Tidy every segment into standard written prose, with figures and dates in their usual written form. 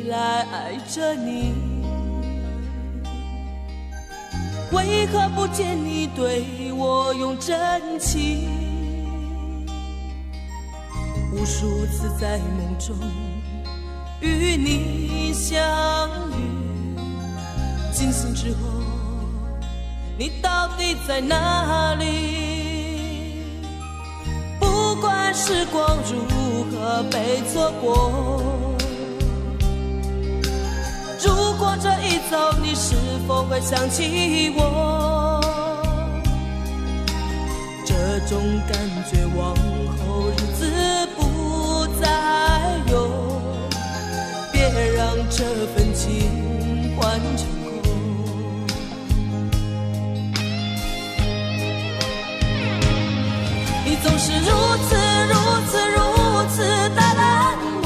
来爱着你，为何不见你对我用真情？无数次在梦中与你相遇，惊醒之后你到底在哪里？不管时光如何被错过，如果这一走你是否会想起我？这种感觉往后日子不再有，别让这份情换成空。你总是如此的冷漠，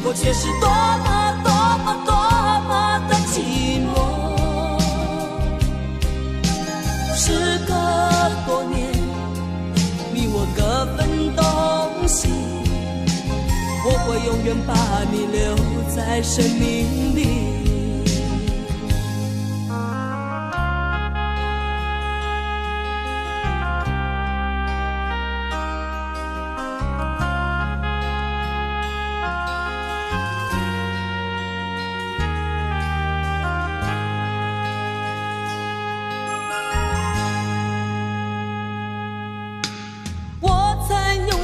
我却是多么的寂寞。时隔多年，你我各分东西，我会永远把你留在生命里。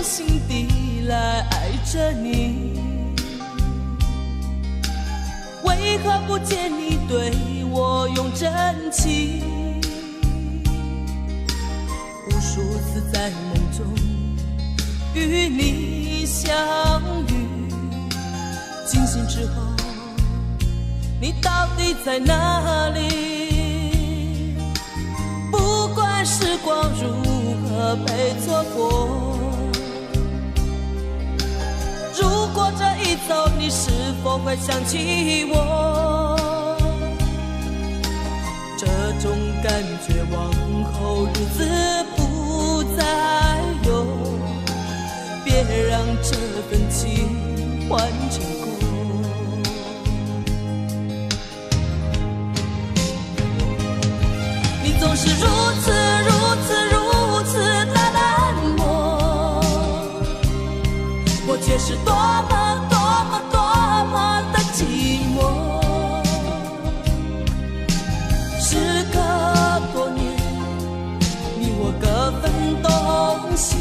心底来爱着你，为何不见你对我用真情？无数次在梦中与你相遇，惊醒之后你到底在哪里？不管时光如何被错过，如果这一走你是否会想起我？这种感觉往后日子不再有，别让这份情换成空。你总是如此的冷漠，我却是多么的寂寞。时隔多年，你我各分东西，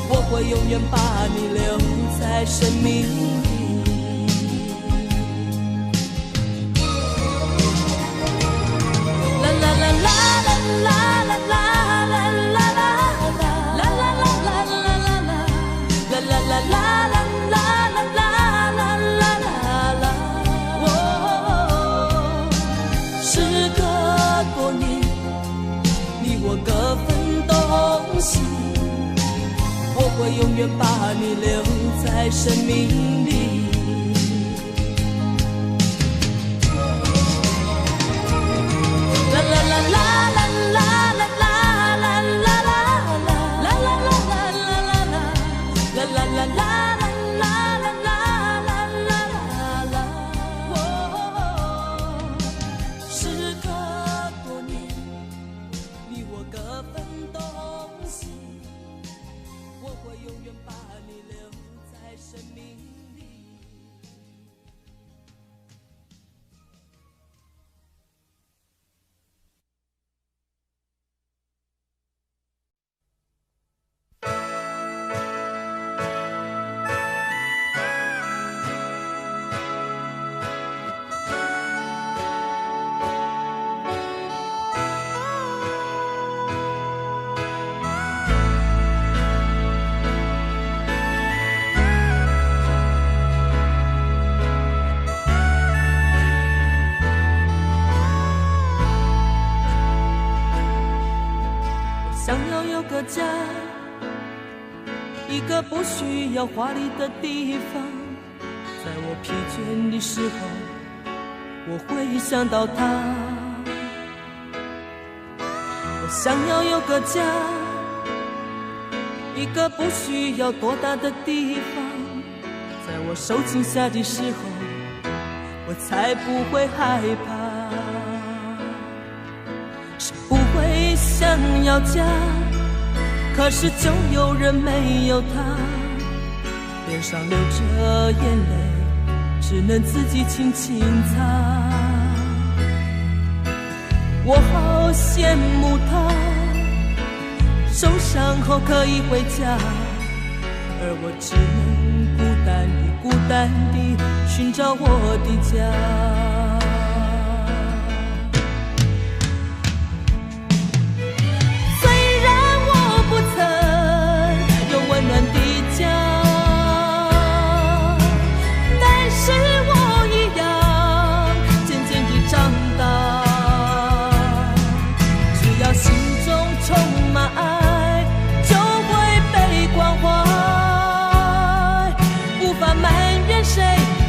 我会永远把你留在生命里。啦啦啦啦啦啦啦啦。时隔多年，你我各分东西，我会永远把你留在生命里。啦啦啦啦啦啦啦啦啦啦啦啦啦啦啦啦。家，一个不需要华丽的地方，在我疲倦的时候，我会想到他。我想要有个家，一个不需要多大的地方，在我受惊吓的时候，我才不会害怕。谁不会想要家，可是就有人没有他，脸上流着眼泪，只能自己轻轻擦。我好羡慕他，受伤后可以回家，而我只能孤单地寻找我的家。虽然我不曾有温暖的家，但是我一样渐渐地长大。只要心中充满爱，就会被关怀，无法埋怨谁，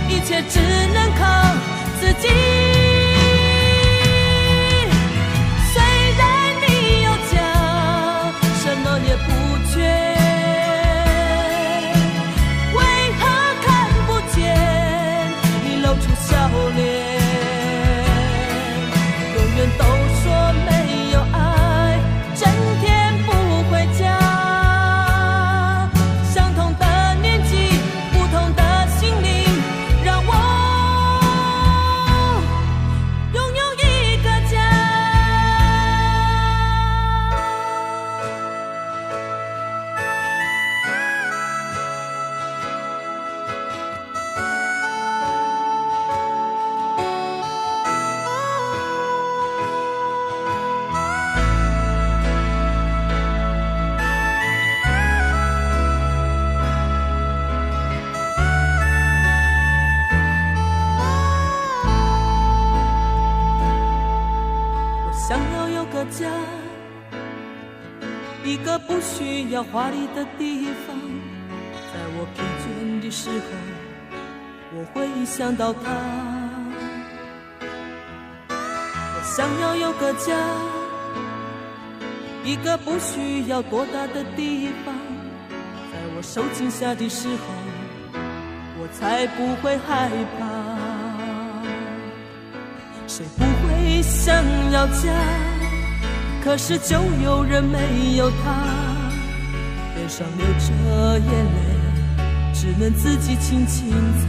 一切只能靠自己。虽然你有家，什么也不缺，为何看不见你露出笑脸？永远都说没有爱，整天不回家。相同的年纪，不同的心灵，让我拥有一个家。想要有个家，一个不需要华丽的地方，在我疲倦的时候，我会想到他。我想要有个家，一个不需要多大的地方，在我受惊吓的时候，我才不会害怕。谁不会想要家，可是就有人没有他，脸上流着眼泪，只能自己轻轻擦。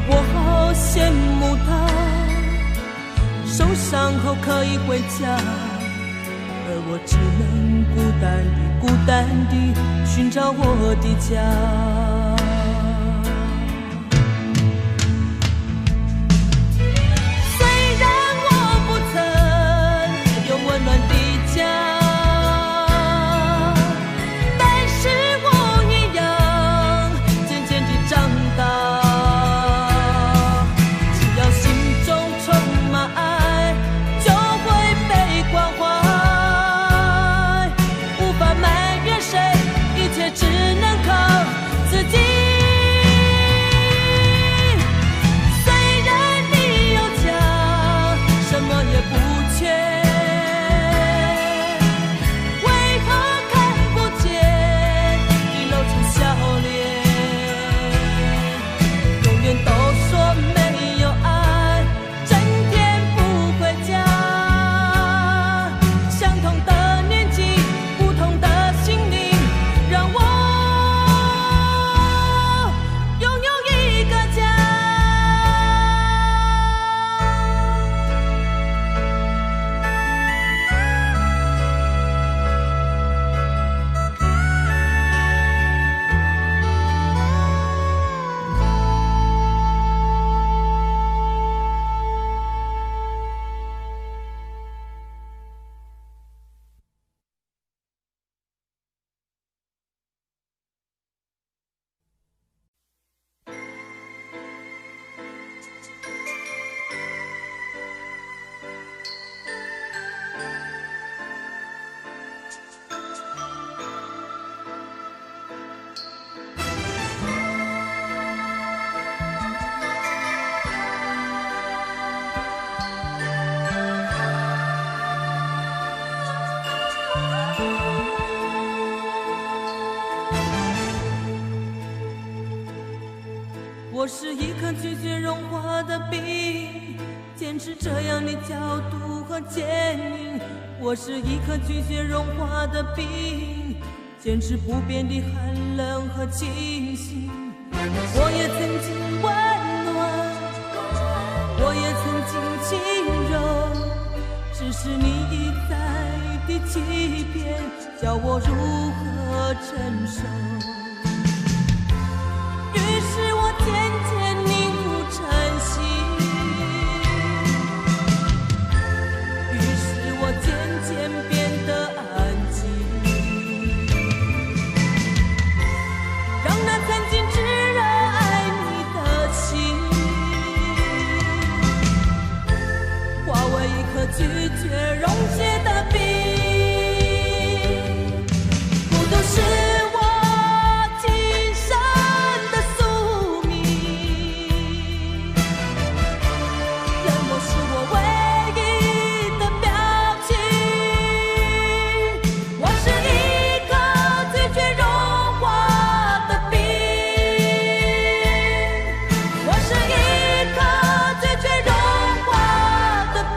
我好羡慕他，受伤后可以回家，而我只能孤单地寻找我的家。只能靠自己。我是一颗拒绝融化的冰，坚持这样的角度和坚硬。我是一颗拒绝融化的冰，坚持不变的寒冷和清醒。我也曾经温暖，我也曾经轻柔，只是你一再的欺骗，叫我如何承受？于是我渐渐凝固成心，于是我渐渐变得安静，让那曾经炙热爱你的心化为一颗拒绝溶解的冰。孤独是我今生的宿命，冷漠是我唯一的表情。我是一颗拒绝融化的冰，我是一颗拒绝融化的冰。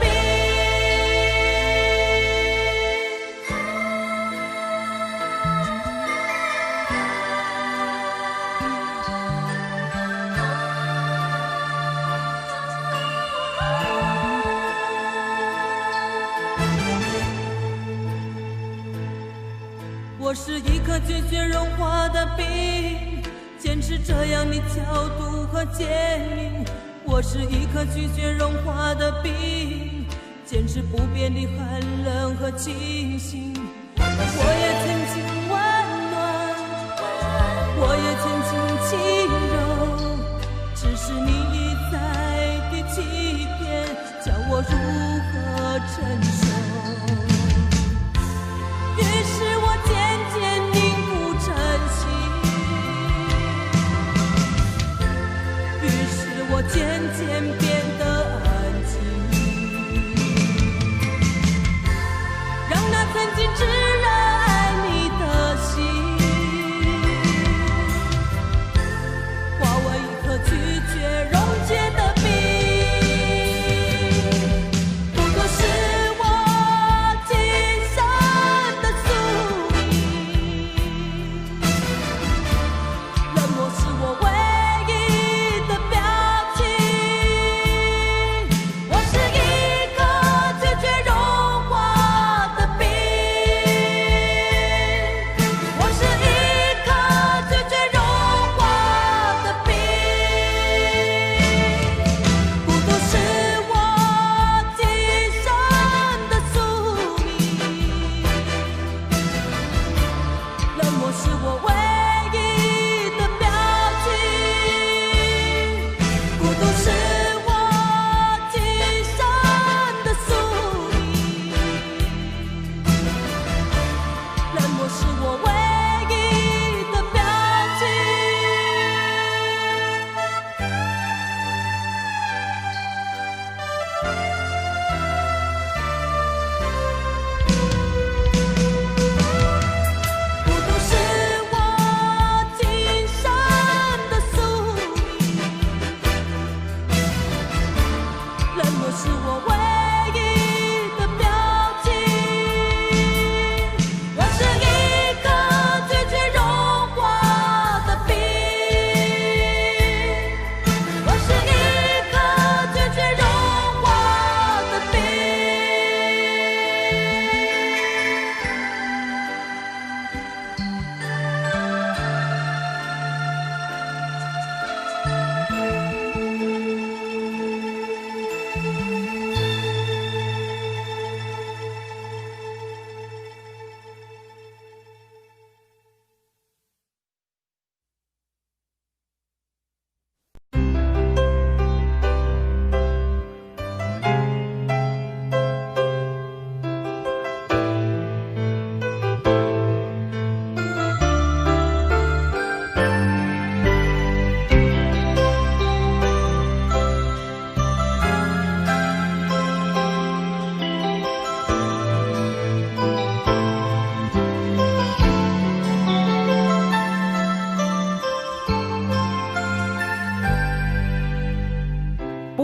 我是一颗拒绝融化的冰，坚持这样的角度和坚硬。我是一颗拒绝融化的冰，坚持不变的寒冷和清醒。我也曾经温暖，我也曾经轻柔，只是你一再的欺骗，叫我如何承受？于是我渐渐凝固成心，于是我渐渐变得安静，让那曾经炙热爱你的心化为一颗拒绝溶解的冰。不过是我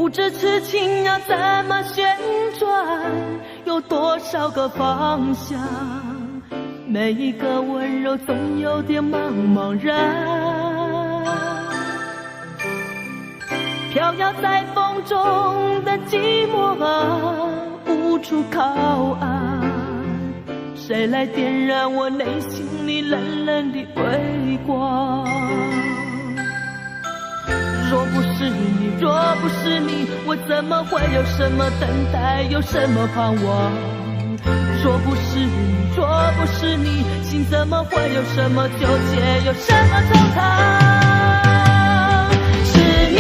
不知痴情要怎么旋转，有多少个方向，每一个温柔总有点茫茫然。飘摇在风中的寂寞啊，无处靠岸，谁来点燃我内心里冷冷的微光？若不是你，若不是你，我怎么会有什么等待，有什么盼望？若不是你，若不是你，心怎么会有什么纠结，有什么惆怅？是你，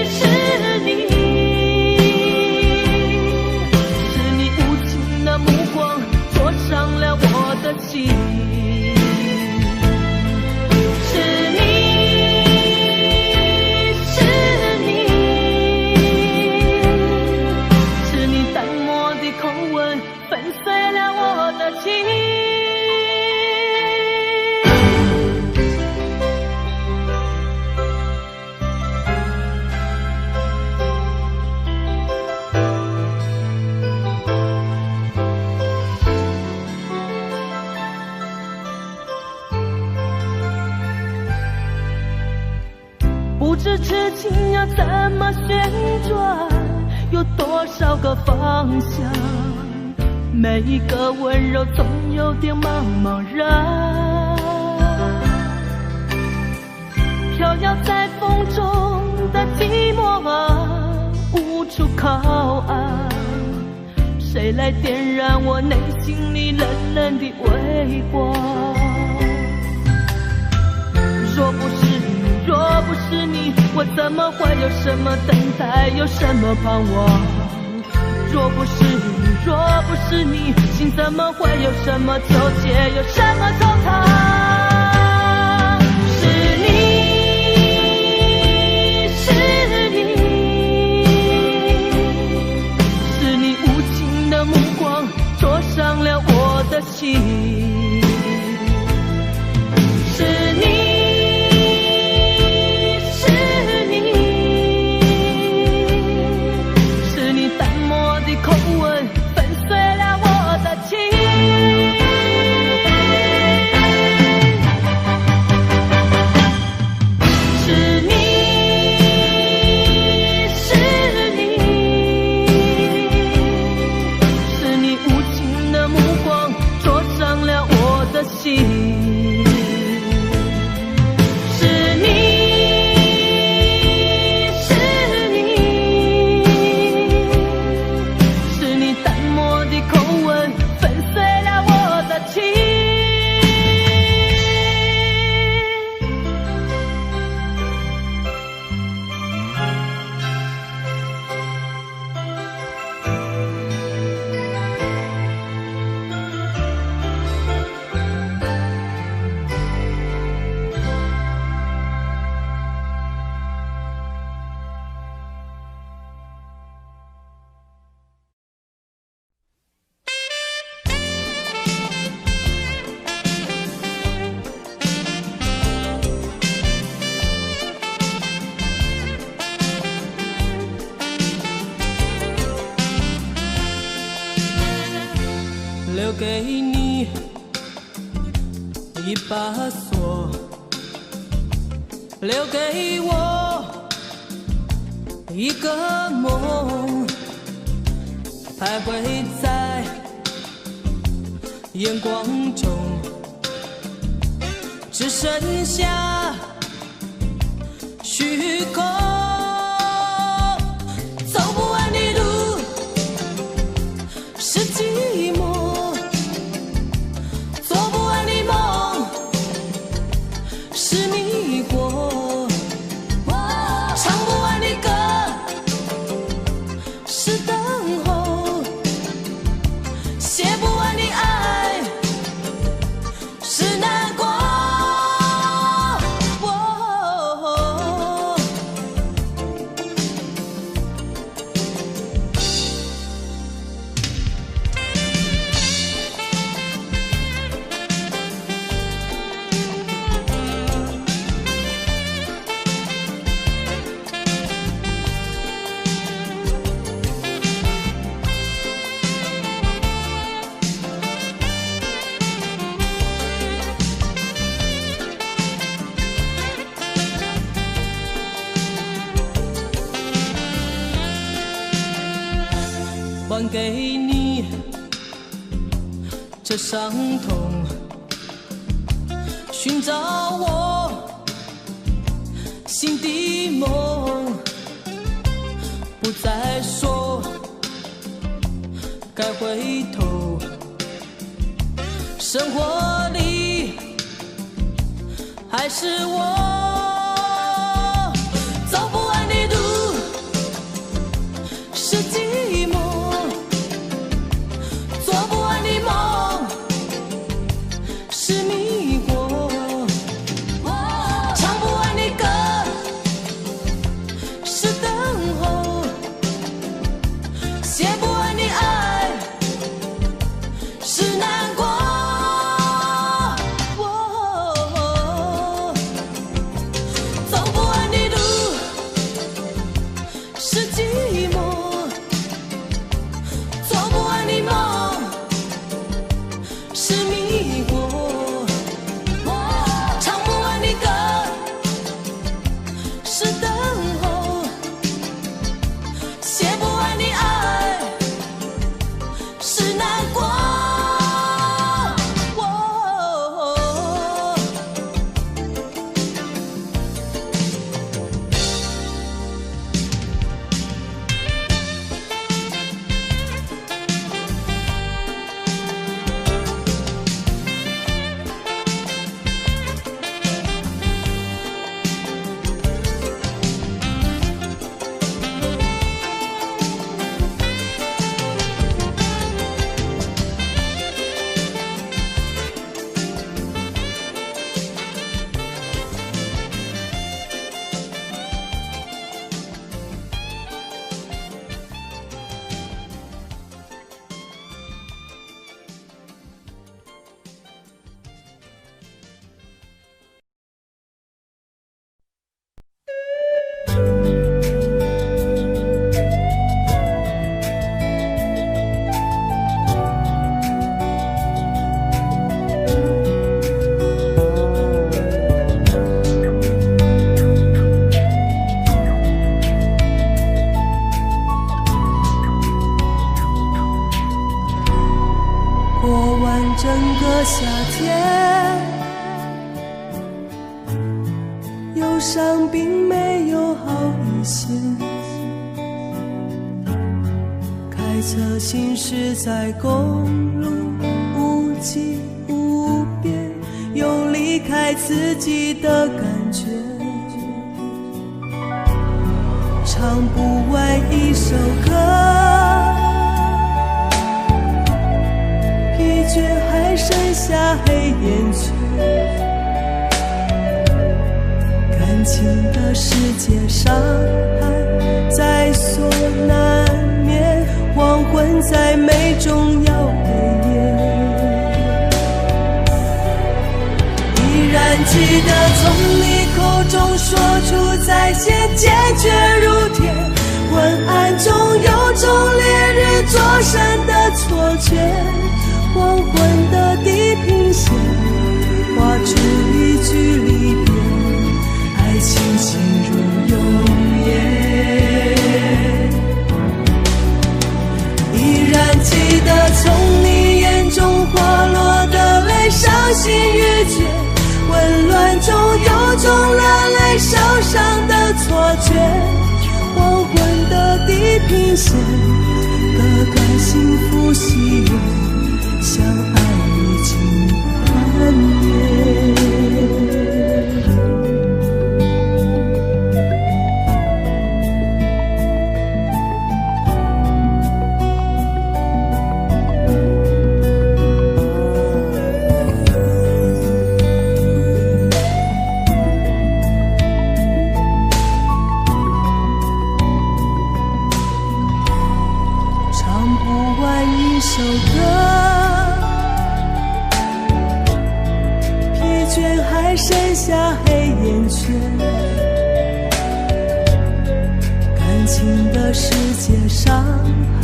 是你，是你无情的目光灼伤了我的心。不知痴情要怎么旋转，有多少个方向，每一个温柔总有点茫茫然。飘摇在风中的寂寞啊，无处靠岸，谁来点燃我内心里冷冷的微光？若不是你，若不是你，我怎么会有什么等待，有什么盼望？若不是你，若不是你，心怎么会有什么纠结，有什么惆怅？是你，是你，是你无情的目光灼伤了我的心。是你，口吻粉碎了我的情。是你，是你，是你无情的目光灼伤了我的心。留给你一把锁，留给我一个梦，徘徊在眼光中，只剩下虚空。走不完的路是寂寞，是迷惑，唱不完的歌是等候，写不完的爱是难过。给你这伤痛，寻找我心的梦，不再说该回头，生活里还是我。走不完的路是寂寞，做不完的梦是迷惑，唱不完的歌是等候，写不完的爱是难过。走不完的路是寂寞，做不完的梦是迷惑，唱不完的歌是等候，写不完的爱是难过。过完整个夏天，忧伤并没有好一些，开车行驶在公路，无际无边，有离开自己的感觉，唱不完一首歌，疲倦还剩下黑眼圈，感情的世界伤害在所难免，黄昏在眉中要黑夜。依然记得从你口中说出再见，坚决如铁，昏暗中有种烈日灼身的错觉，黄昏的地平线画出一句离别，爱情进入永夜。依然记得从你眼中滑落的泪，伤心欲绝，混乱中有种热泪烧伤的错觉，黄昏的地平线割断幸福喜悦，相爱已经幻灭。唱不完一首歌，疲倦还剩下黑眼圈，感情的世界伤害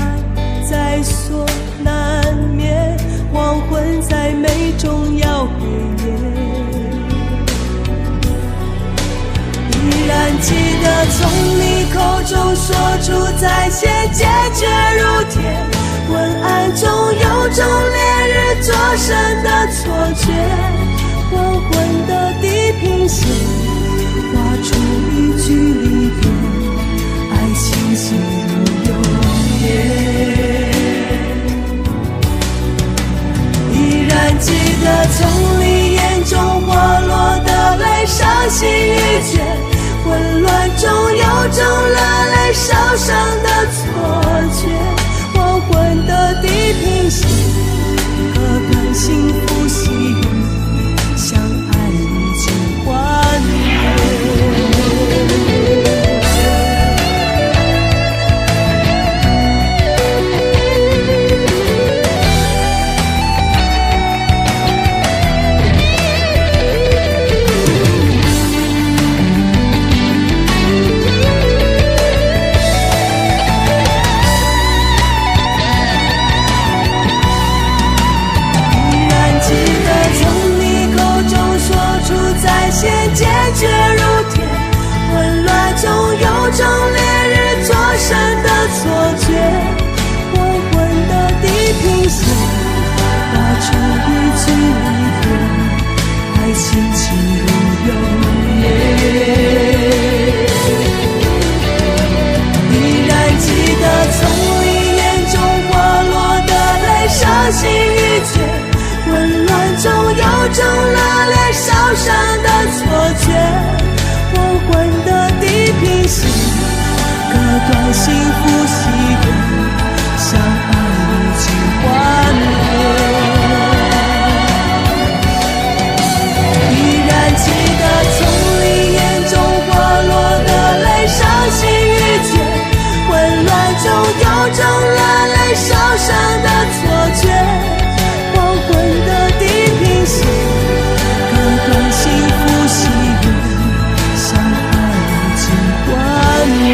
在所难免，黄昏在眉中要黑夜。依然记得从你口中说出再见，坚决如铁，昏暗中有种烈日灼身的错觉，黄昏的地平线画出一句离别，爱情进入永夜。依然记得从你眼中滑落的泪，伤心欲绝，混乱中有种热泪烧伤的错觉，黄昏的地平线，割断幸福喜悦，相爱已经幻灭。坚决如铁，混乱中有种烈日灼身的错觉，黄昏的地平线画出一句离别，爱情进入永夜。依然记得从你眼中滑落的泪，伤心欲绝，混乱中有种热烈烧伤的错觉，黄昏的地平线，割断幸福喜悦，相爱已经幻灭。依然记得从你眼中滑落的泪，伤心欲绝，混乱中有种热泪烧伤的错觉，黄昏的地平线，割断幸福喜悦，相爱已经幻灭。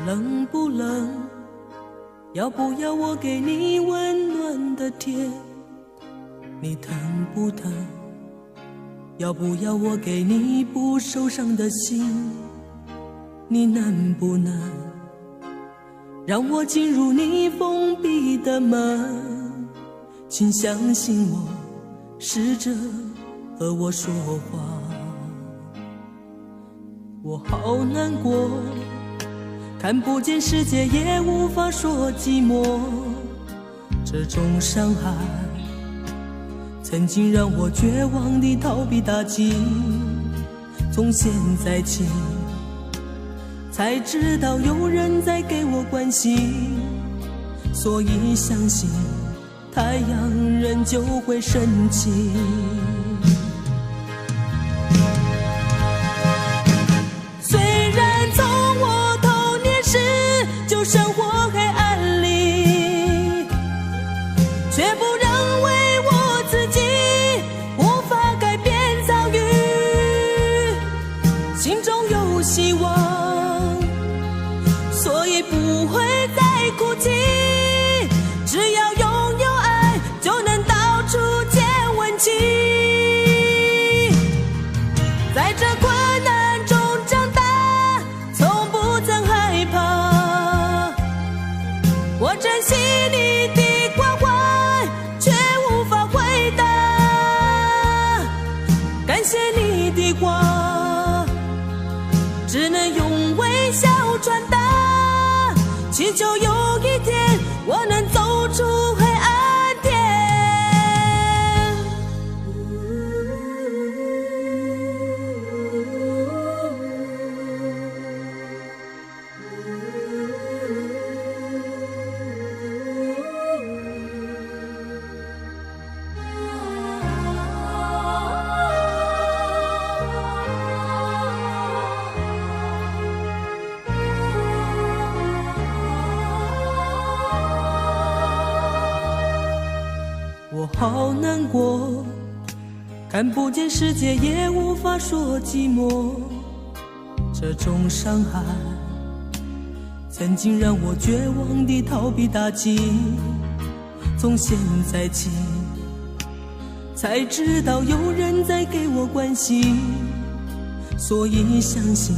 冷不冷？要不要我给你温暖的贴？你疼不疼？要不要我给你不受伤的心？你难不难？让我进入你封闭的门？请相信我，试着和我说话。我好难过，看不见世界，也无法说寂寞。这种伤害曾经让我绝望地逃避打击，从现在起才知道有人在给我关心，所以相信太阳仍旧会升起。虽然从我童年时就生活黑暗里，却不认为我自己无法改变遭遇，心中有希望，所以不会再哭泣。只要拥有爱，就只能用微笑传达，祈求有一天我能走出黑暗天。我好难过，看不见世界也无法说寂寞，这种伤害曾经让我绝望地逃避打击，从现在起才知道有人在给我关心，所以相信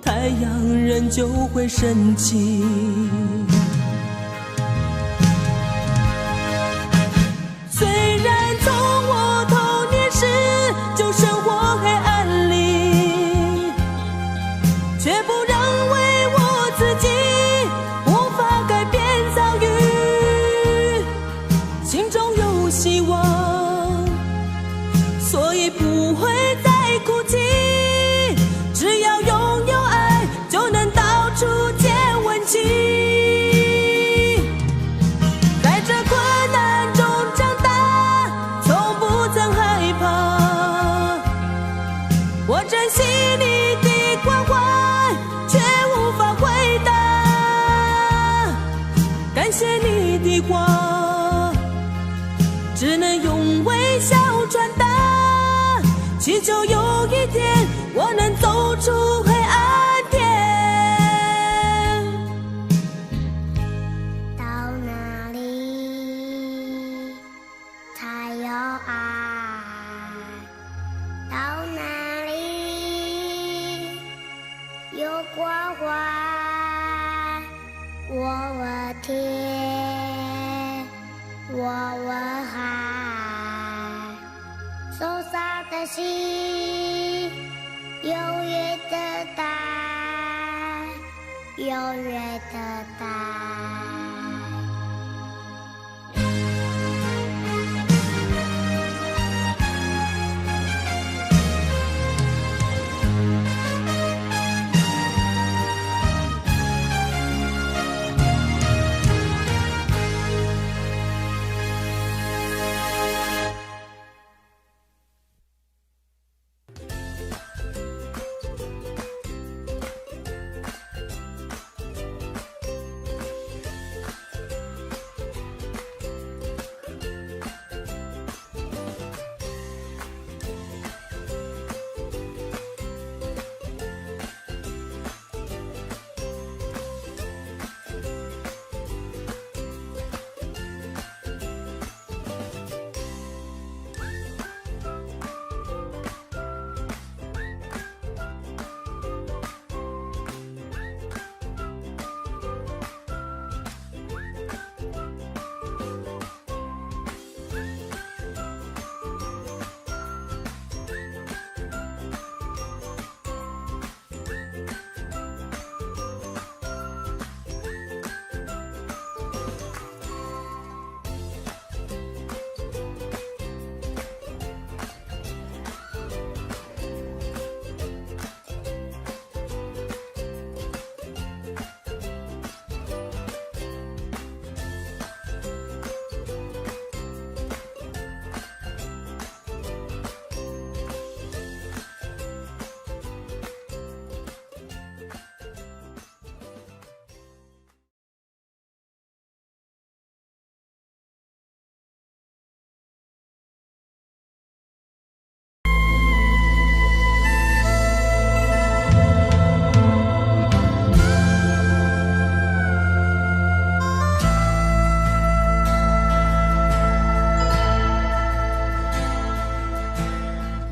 太阳仍旧会升起。虽然从我童年时就生活黑暗里，却不认为我自己无法改变遭遇，心中有希望，所以不会再哭泣，只要拥有爱就能到处见温情。在这困难中长大，从不曾害怕，我珍惜你的关怀，却无法回答，感谢你的话，只能用微笑传达，祈求有一天我能走出黑暗天。到哪里才有爱？到哪里有关怀？我问天，我问海，受伤的心永远等待，永远等待。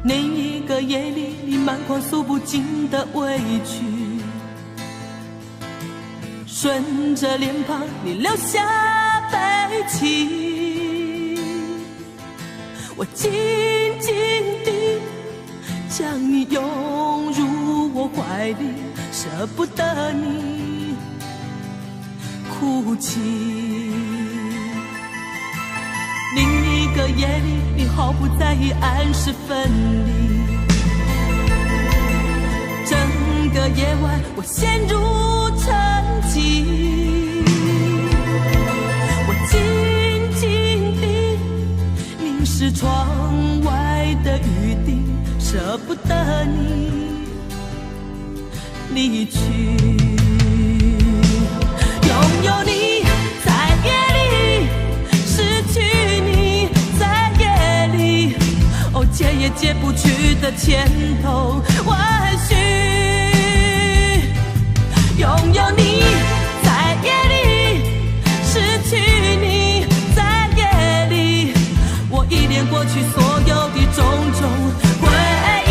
那一个夜里，你满腔诉不尽的委屈，顺着脸庞你流下悲泣，我紧紧地将你拥入我怀怀里，舍不得你哭泣。另一个夜里，你毫不在意按时分离。整个夜晚，我陷入沉寂。我静静地凝视窗外的雨滴，舍不得你离去。拥有你在夜里，失去你在夜里，哦，解也解不去的千头万绪。拥有你在夜里，失去你在夜里，我依恋过去所有的种种回忆。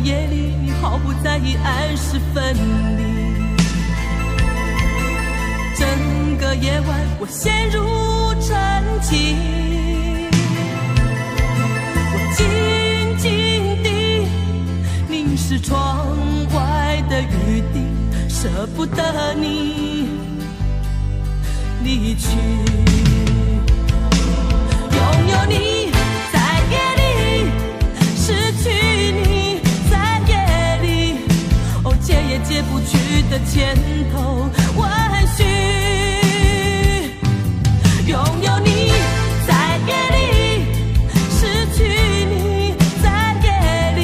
夜里，你毫不在意按时分离。整个夜晚，我陷入沉寂。我静静地凝视窗外的雨滴，舍不得你离去。拥有你在夜里，失去你解也解不去的千头万绪。拥有你在夜里，失去你在夜里，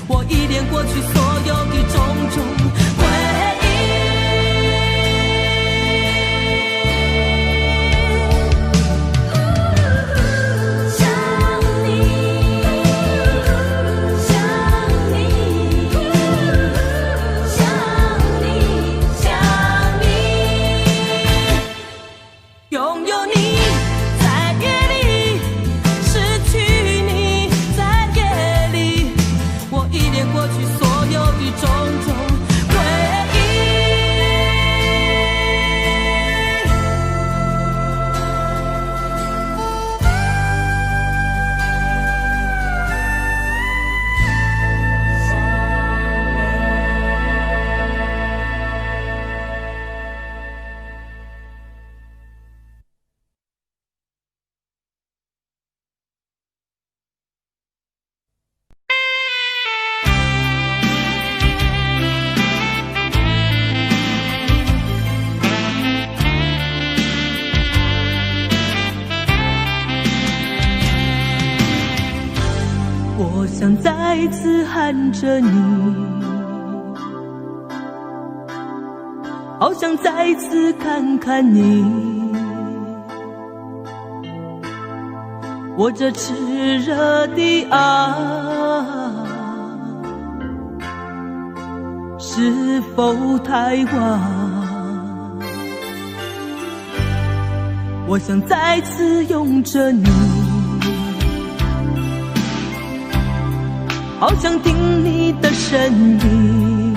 我依恋过去所有的种种回忆。我想再次喊着你，好想再次看看你，我这炽热的爱是否太晚？我想再次拥着你，好想听你的声音，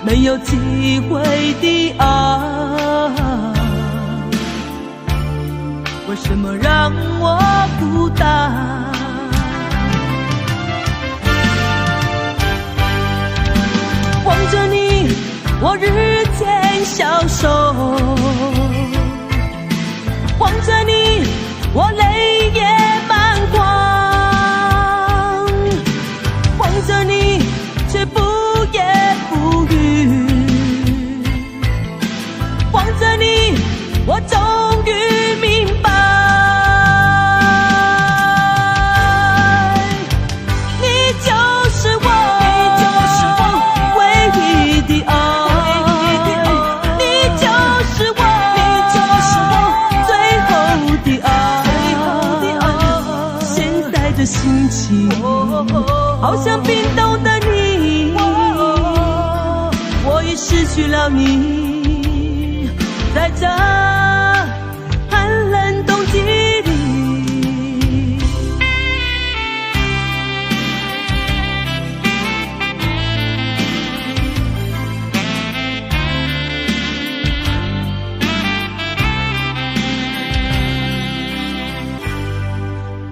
没有机会的爱，为什么让我孤单？望着你，我日渐消瘦，望着你，我泪也满眶，望着你，却不言不语，望着你，我终于明白，你就是我唯一的爱，你就是我最后情，好像冰冻的你，我已失去了你，在这寒冷冬季里。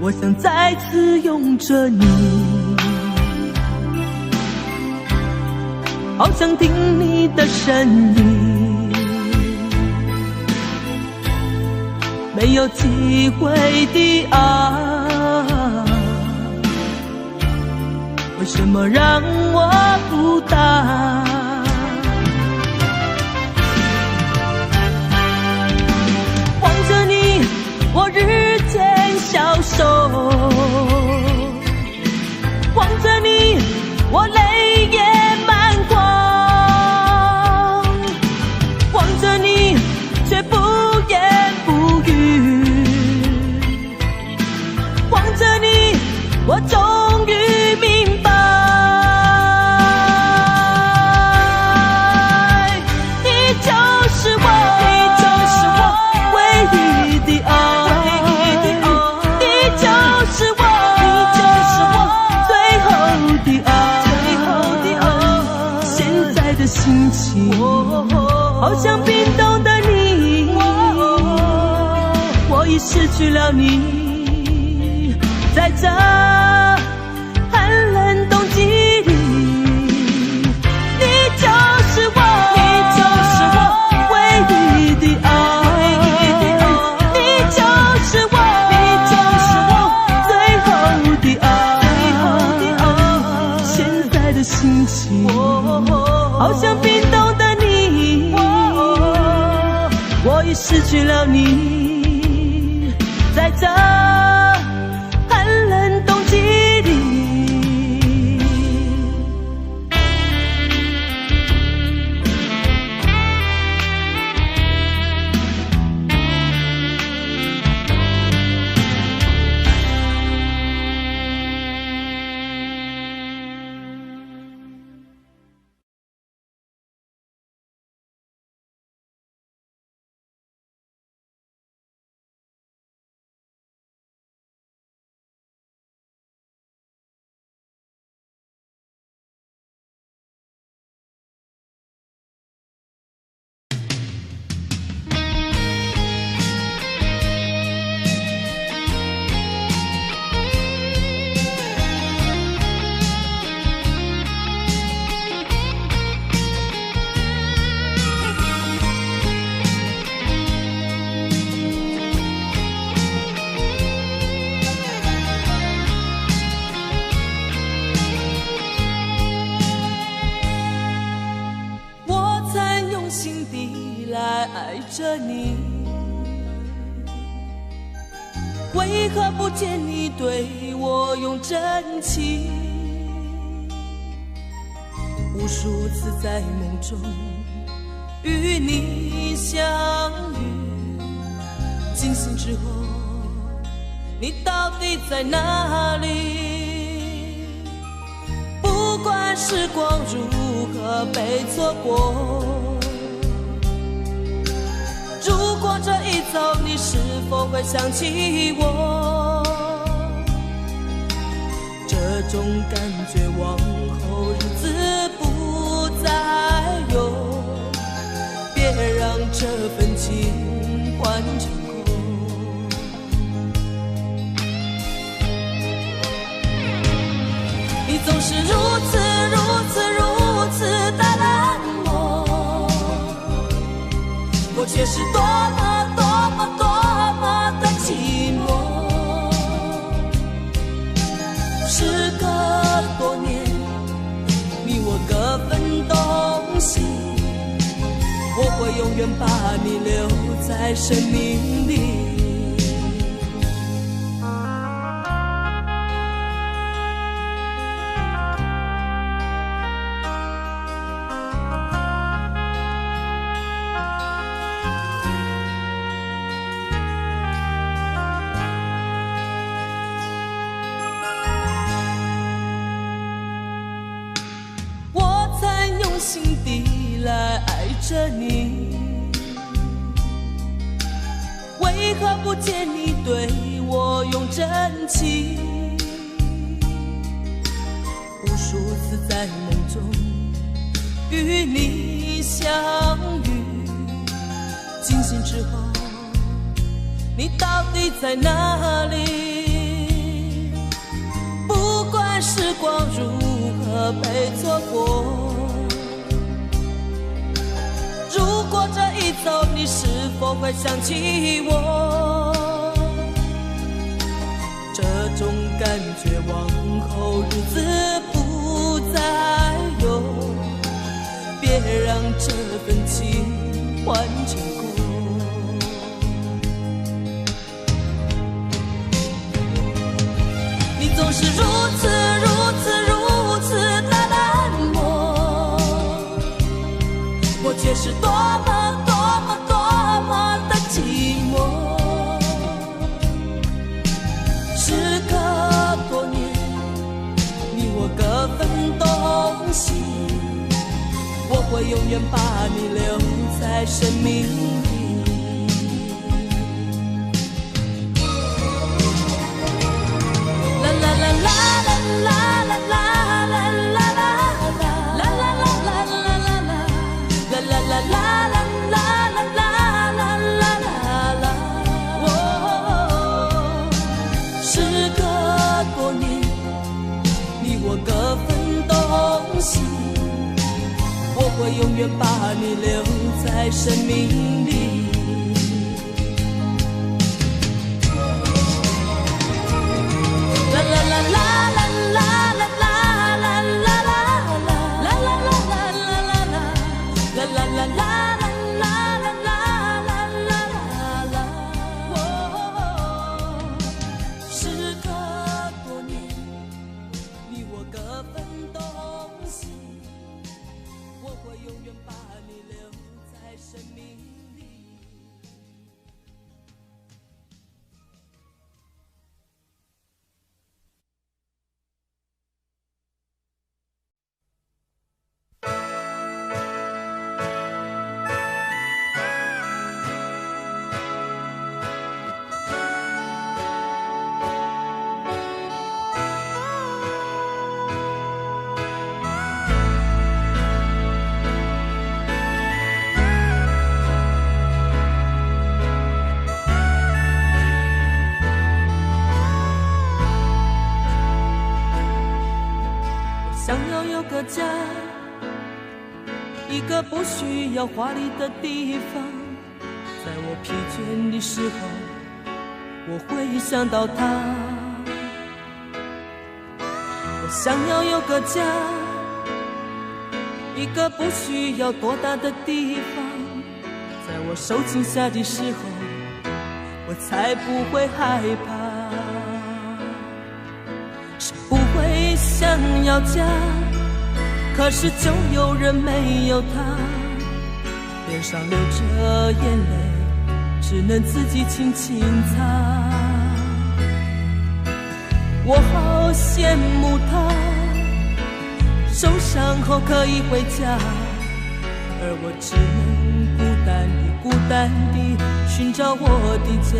我想再次拥着你，好想听你的声音，没有机会的爱，为什么让我孤单？望着你，我日渐消瘦，望着你，我泪也满眶，望着你，却不言不语，望着你，我终于明白，你就是我，你就是我唯一的爱。心情好像冰冻的你，我已失去了你，在这寒冷冬季里，你就是我，你就是我唯一的爱，你就是我，你就是我最后的爱，现在的心情好像冰冻的你，我已失去了你，在这寒冷冬季里。爱着你，为何不见你对我用真情？无数次在梦中与你相遇，惊醒之后，你到底在哪里？不管时光如何被错过，如果这一走，你是否会想起我？这种感觉往后日子不再有，别让这份情换成空。你总是如此的冷漠，我却是多么的寂寞。时隔多年，你我各分东西，我会永远把你留在生命里。着你，为何不见你对我用真情？无数次在梦中与你相遇，惊醒之后，你到底在哪里？不管时光如何被错过，如果这一走，你是否会想起我？这种感觉往后日子不再有，别让这份情换成空。你总是如此的冷漠，我却是多么的寂寞。时隔多年，你我各分东西，我会永远把你留在生命里。啦啦啦啦啦啦啦啦。我会永远把你留在生命里。啦啦啦啦啦啦啦啦啦啦啦啦啦啦啦啦啦啦。家，一个不需要华丽的地方，在我疲倦的时候，我会想到他。我想要有个家，一个不需要多大的地方，在我受惊吓的时候，我才不会害怕。谁不会想要家？可是就有人没有他，脸上流着眼泪，只能自己轻轻擦。我好羡慕他，受伤后可以回家，而我只能孤单地寻找我的家。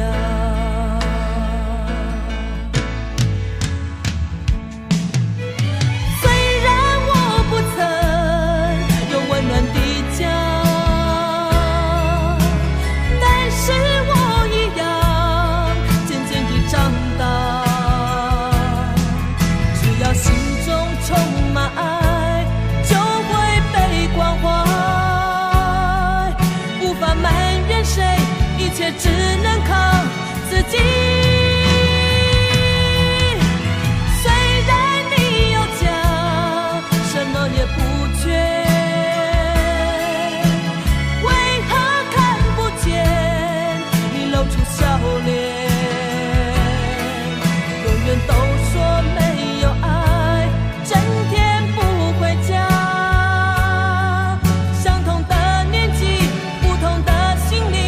只能靠自己。虽然你有家，什么也不缺，为何看不见你露出笑脸？永远都说没有爱，整天不回家。相同的年纪，不同的心灵。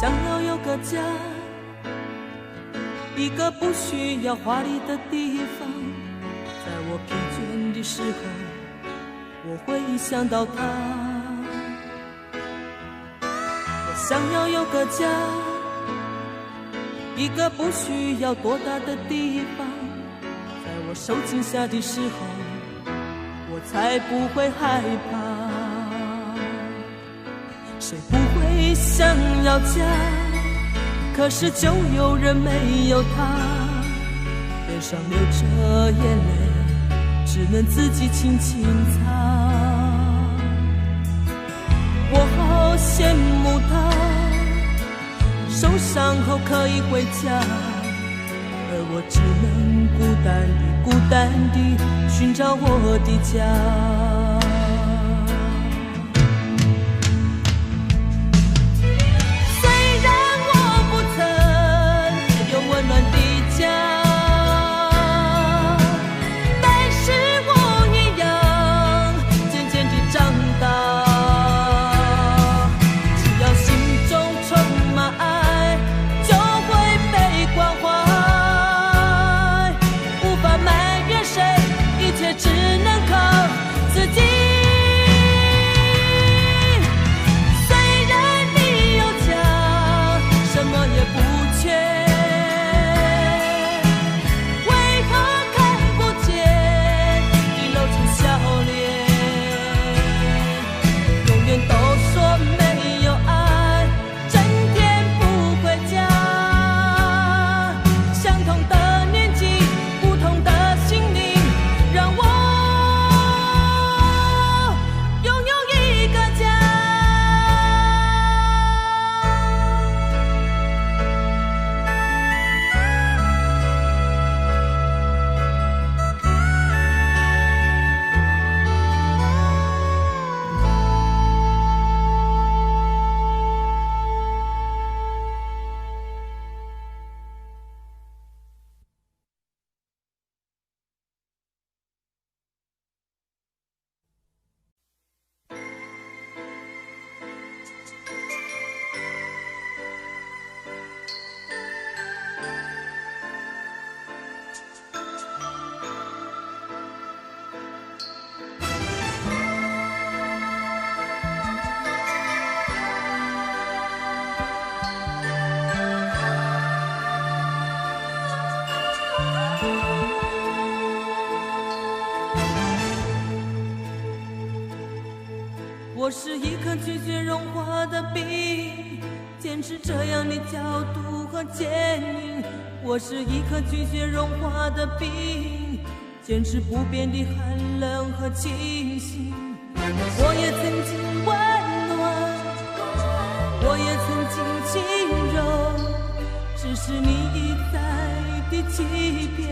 想要有个家，一个不需要华丽的地方。在我疲倦的时候，我会想到他。我想要有个家，一个不需要多大的地方。在我受惊吓的时候，我才不会害怕。谁不会想要家？可是就有人没有他，脸上流着眼泪，只能自己轻轻擦。我好羡慕他，受伤后可以回家，而我只能孤单地寻找我的家。我是一颗拒绝融化的冰，坚持这样的角度和坚硬。我是一颗拒绝融化的冰，坚持不变的寒冷和清醒。我也曾经温暖，我也曾经轻柔，只是你一再的欺骗，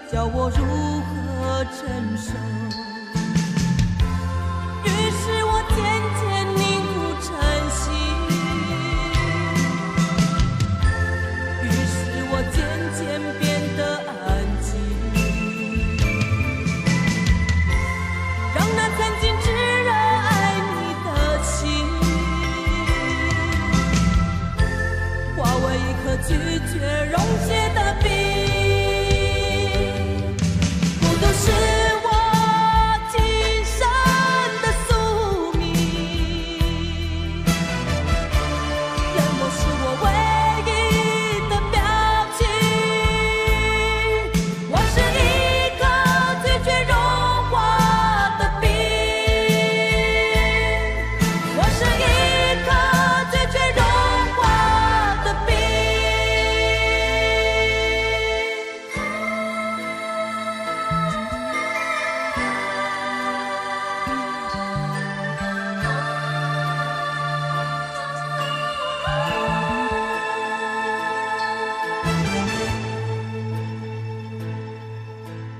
叫我如何承受？于是我渐渐凝固成心，于是我渐渐变得安静，让那曾经炙热爱你的心，化为一颗拒绝溶解的冰。孤独是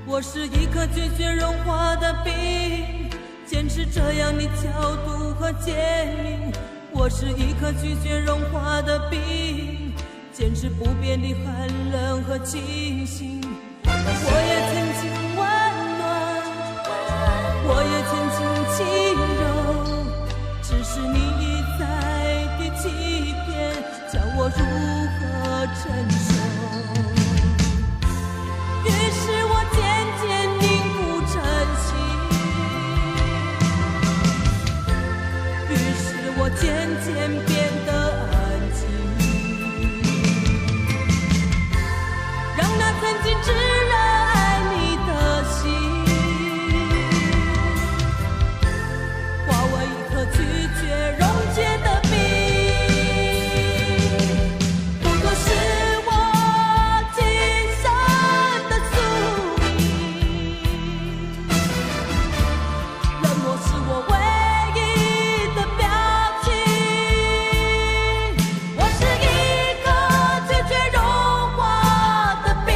我是一颗拒绝融化的冰，坚持这样的角度和坚硬。我是一颗拒绝融化的冰，坚持不变的寒冷和清醒。我也曾经温暖，我也曾经轻柔，只是你一再的欺骗，叫我我渐渐变得安静，让那曾经炙热爱你的心化为一颗拒绝溶解的冰，不过是我今生的宿命，冷漠是我唯一的表情，我是一颗拒绝融化的冰，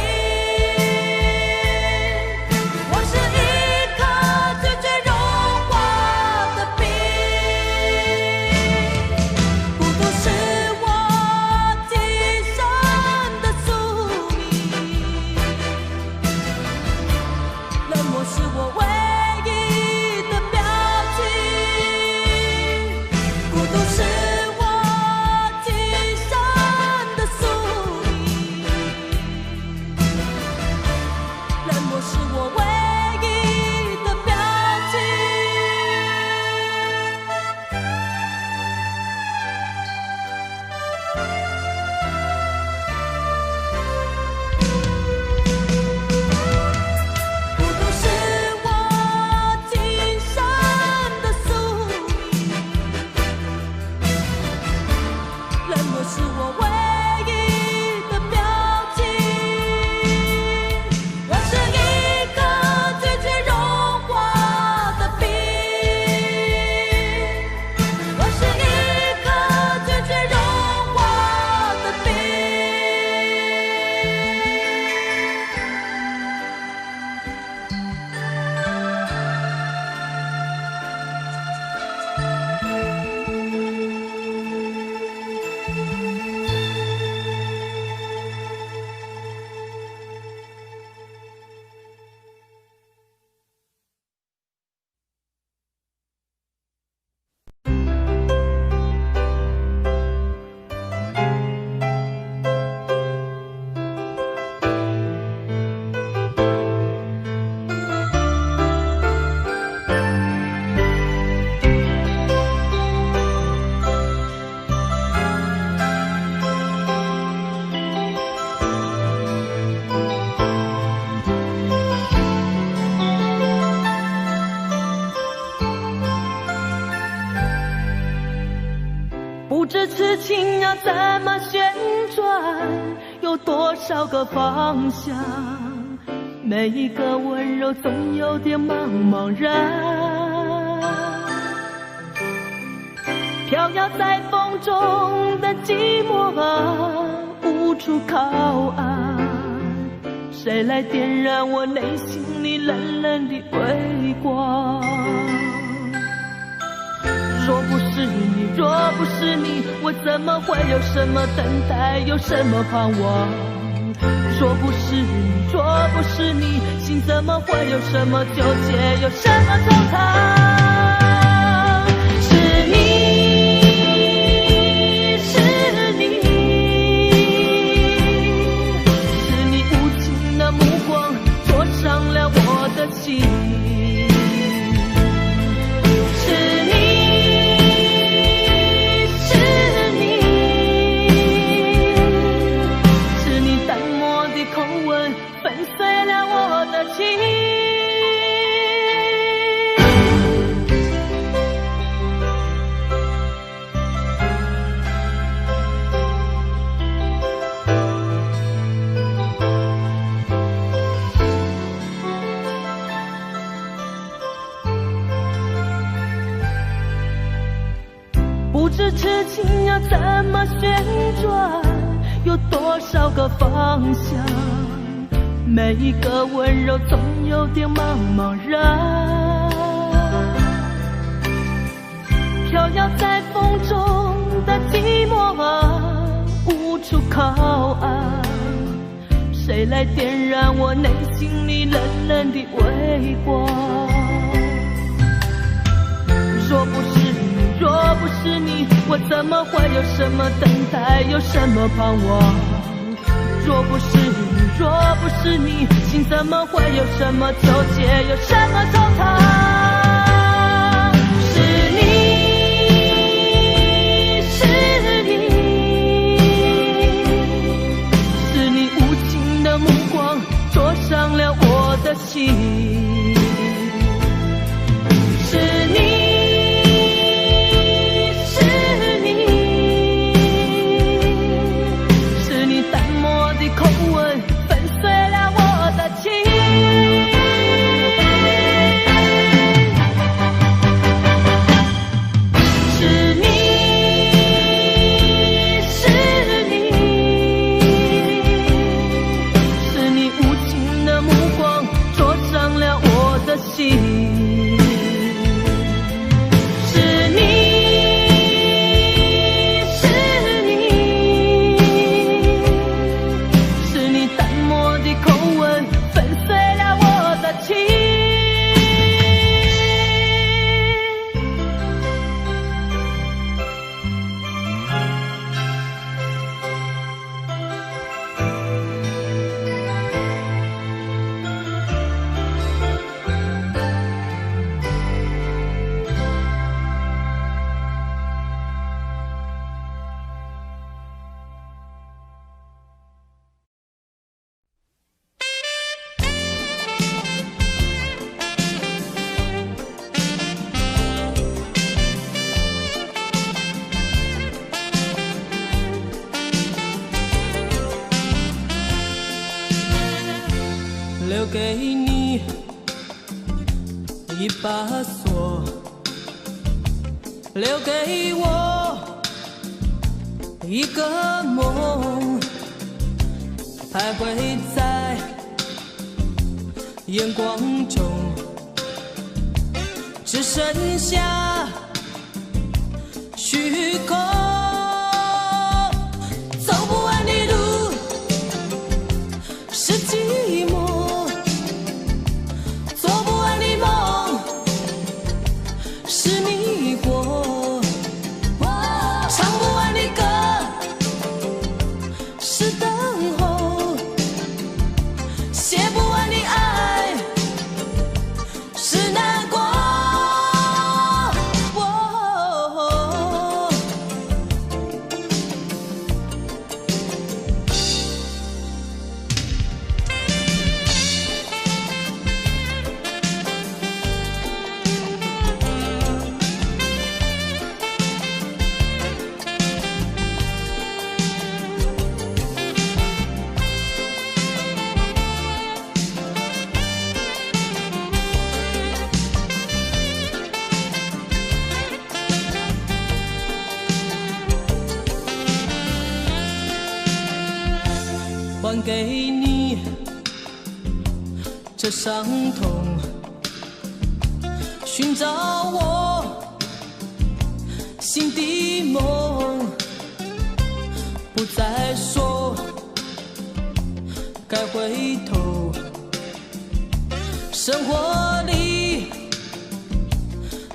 我是一颗拒绝融化的冰，孤独是我今生的宿命，冷漠是我唯一的表情，孤独是我今生的宿命，冷漠是我唯一的表情。孤独是我今生的宿命，冷漠是我唯一的表情，我是一颗拒绝融化的冰，我是一颗拒绝融化的冰。不知此情要怎么旋转，有多少个方向，每一个温柔总有点茫茫然，飘摇在风中的寂寞啊，无处靠岸，谁来点燃我内心里冷冷的微光？若不是你，若不是你，我怎么会有什么等待，有什么盼望？若不是你，若不是你，心怎么会有什么纠结，有什么惆怅？是你，是你，是你无情的目光灼伤了我的心。不知痴情要怎么旋转，有多少个方向，每一个温柔总有点茫茫然，飘摇在风中的寂寞啊，无处靠岸，谁来点燃我内心里冷冷的微光？若不是你，若不是你，我怎么会有什么等待，有什么盼望？若不是你，若不是你，心怎么会有什么纠结，有什么惆怅？是你，给你一把锁，留给我一个梦，徘徊在眼光中，只剩下虚空。走不完的路是寂寞，做不完的梦是迷惑，唱不完的歌是等候，写不完的爱是难过。还给你这伤痛，寻找我心的梦，不再说该回头，生活里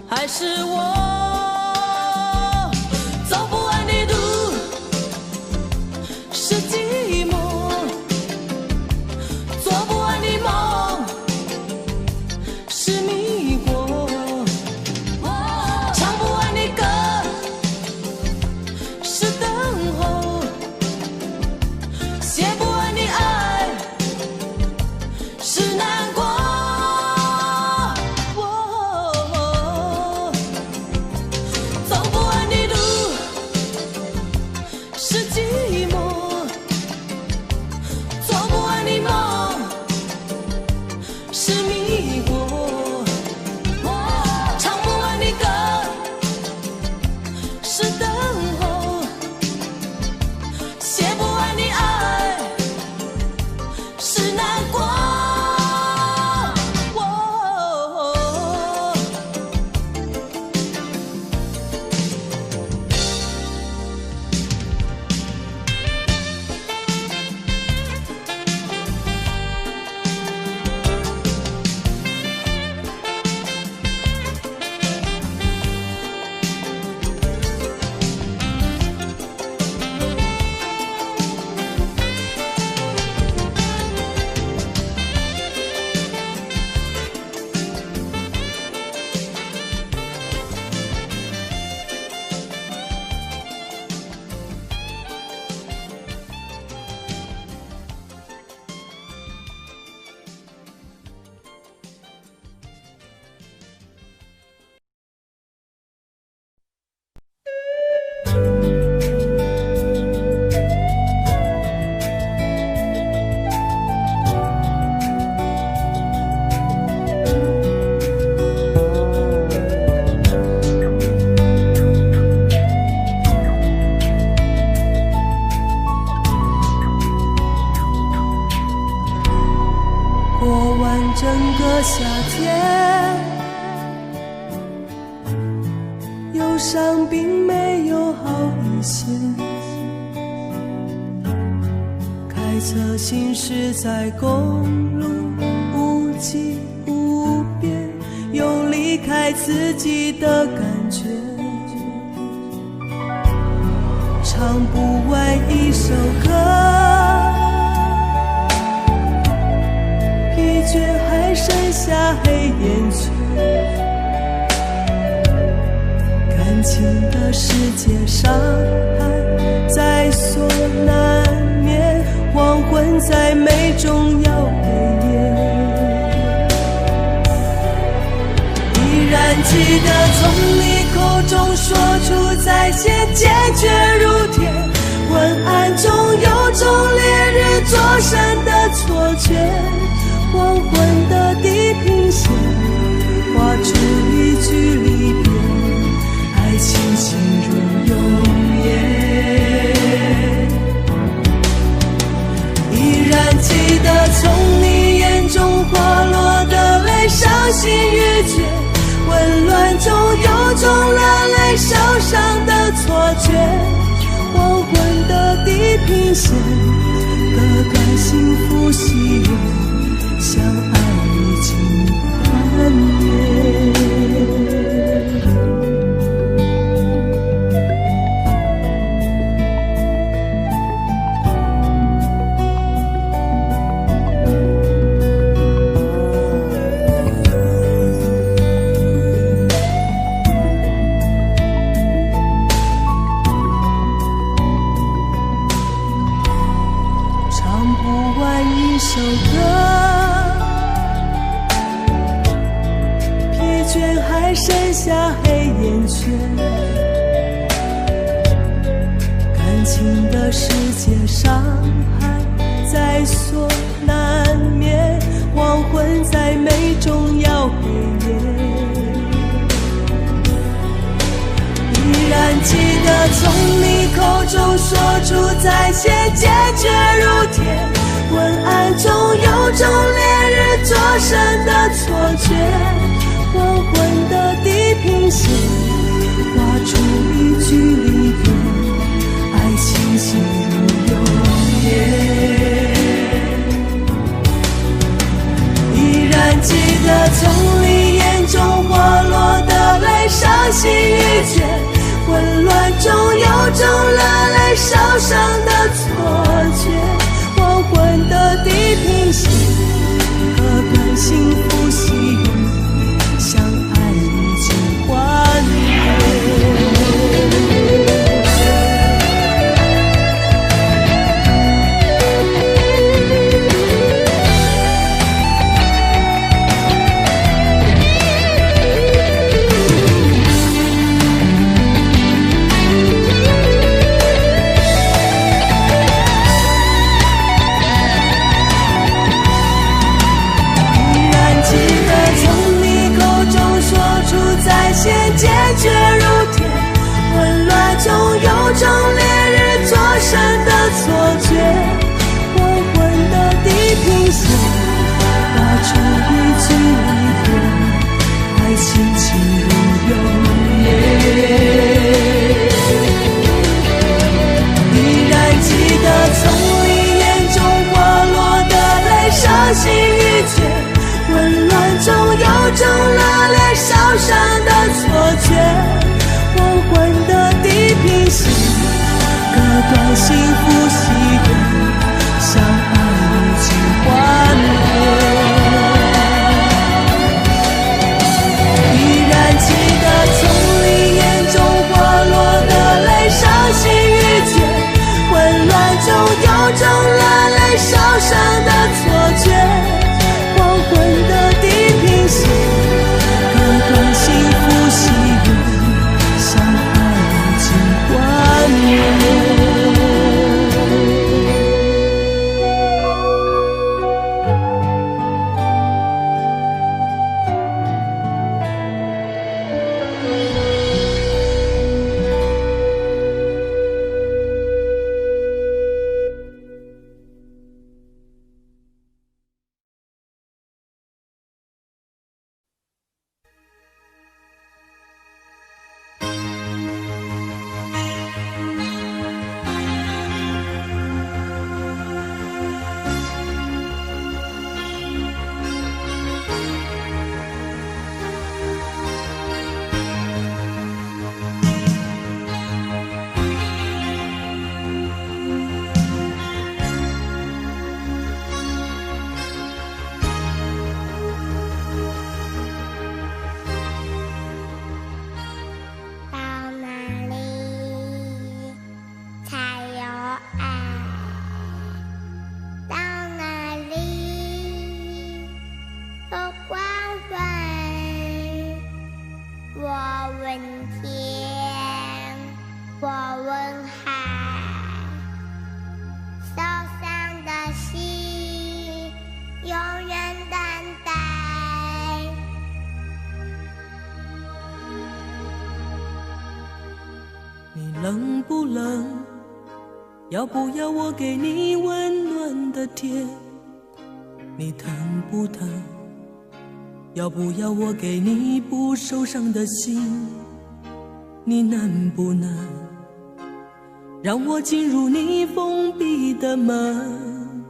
还是我。走不完的路是寂寞，做不完的梦是迷惑，唱不完的歌是等候，写不完的爱是难过。走不完的路是寂寞，做不完的梦是迷惑，唱不完的歌是等候，写不完的爱是难过。整个夏天，忧伤并没有好一些，开车行驶在公路，无际无边，有离开自己的感觉，唱不完一首歌，疲倦还剩下黑眼圈，感情的世界上还在所难免，黄昏在美中要黑夜，依然记得从你口中说出再见，坚决如铁，昏暗中有种烈日灼身的错觉，黄昏的地平线，画出一句离别，爱情进入永夜。依然记得从你眼中滑落的泪，伤心欲绝，混乱中有种热泪烧伤的错觉。黄昏的地平线，割断幸福喜悦，相爱已经幻灭。一首歌，疲倦还剩下黑眼圈，感情的世界伤害在所难免，黄昏在美中要黑夜。依然记得从你口中说出再见，坚决如铁，昏暗中有种烈日灼身的错觉。黄昏的地平线，画出一句离别，爱情进入永夜。依然记得从你眼中滑落的泪，伤心欲绝，混乱中有种热泪烧伤的错觉。黄昏的地平线，割断幸福喜悦，相爱已经幻灭。坚决如铁，混乱中有种烈日灼身的错觉。黄昏的地平线，画出一句离别，爱情进入永夜。依然记得从你眼中滑落的泪，伤心欲绝，混乱中有种热泪烧伤的错觉。黄昏的地平线，割断幸福喜悦，相爱已经幻灭。依然记得从你眼中滑落的泪，伤心欲绝，混乱中有种热泪烧伤的错觉。黄昏的地平线，割断幸福喜悦，相爱已经幻灭。永远的你冷不冷？要不要我给你温暖的甜？你疼不疼？要不要我给你不受伤的心？你能不能让我进入你封闭的门？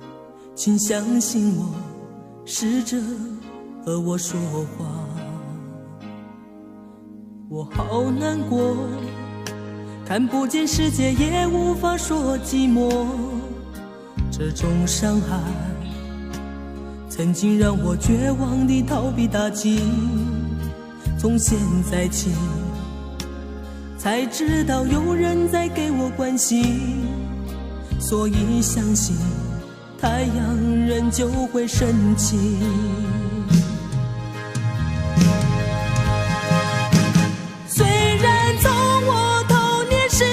请相信我，试着和我说话。我好难过，看不见世界也无法说寂寞。这种伤害曾经让我绝望地逃避打击，从现在起才知道有人在给我关心，所以相信太阳仍旧会升起。虽然从我童年时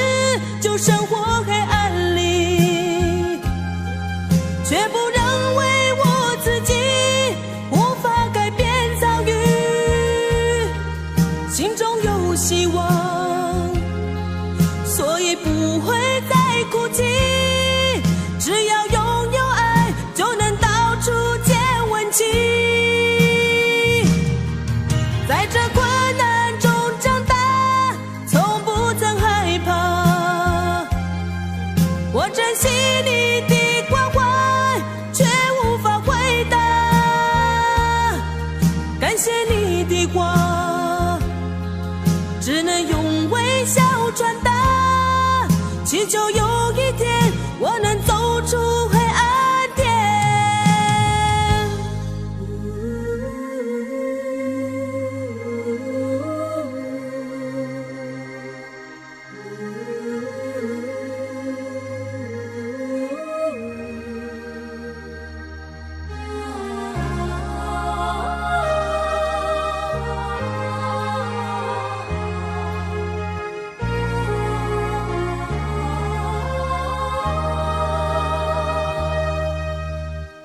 就生活黑暗里，却不认为我自己无法改变遭遇，心中有希望，所以不会再哭泣。只要拥有爱，就能到处见温情。在这困难中长大，从不曾害怕。我珍惜你的关怀，却无法回答。感谢你的话，只能用微笑传达，祈求有一天我能走出黑暗点。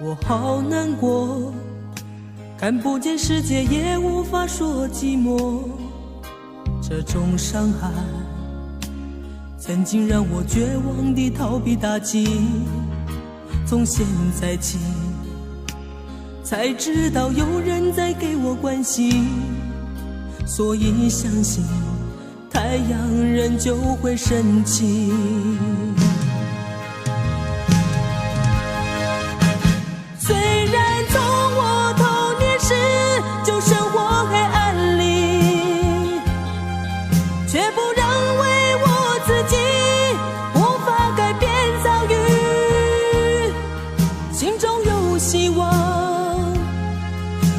我好难过，看不见世界也无法说寂寞。这种伤害曾经让我绝望地逃避打击，从现在起才知道有人在给我关心，所以相信太阳仍旧会升起。虽然从我童年时就生活黑暗里，却不认为我自己无法改变遭遇，心中有希望，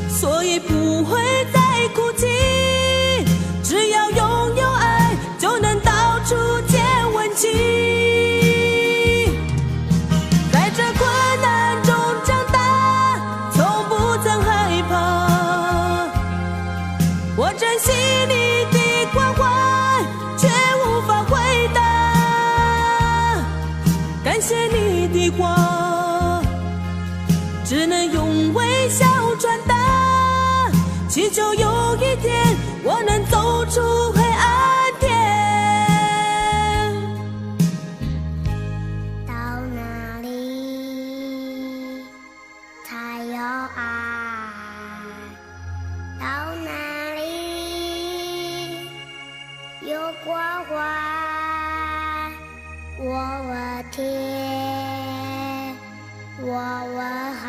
所以不会再哭泣。只要拥有爱，就能到处见温情。在这困难中长大，从不曾害怕。我珍惜你的关怀，却无法回答。感谢你的话，只能用微笑传达，祈求有一天我能走出黑暗点。到哪里才有爱？到哪里有关怀？我问天，我问海，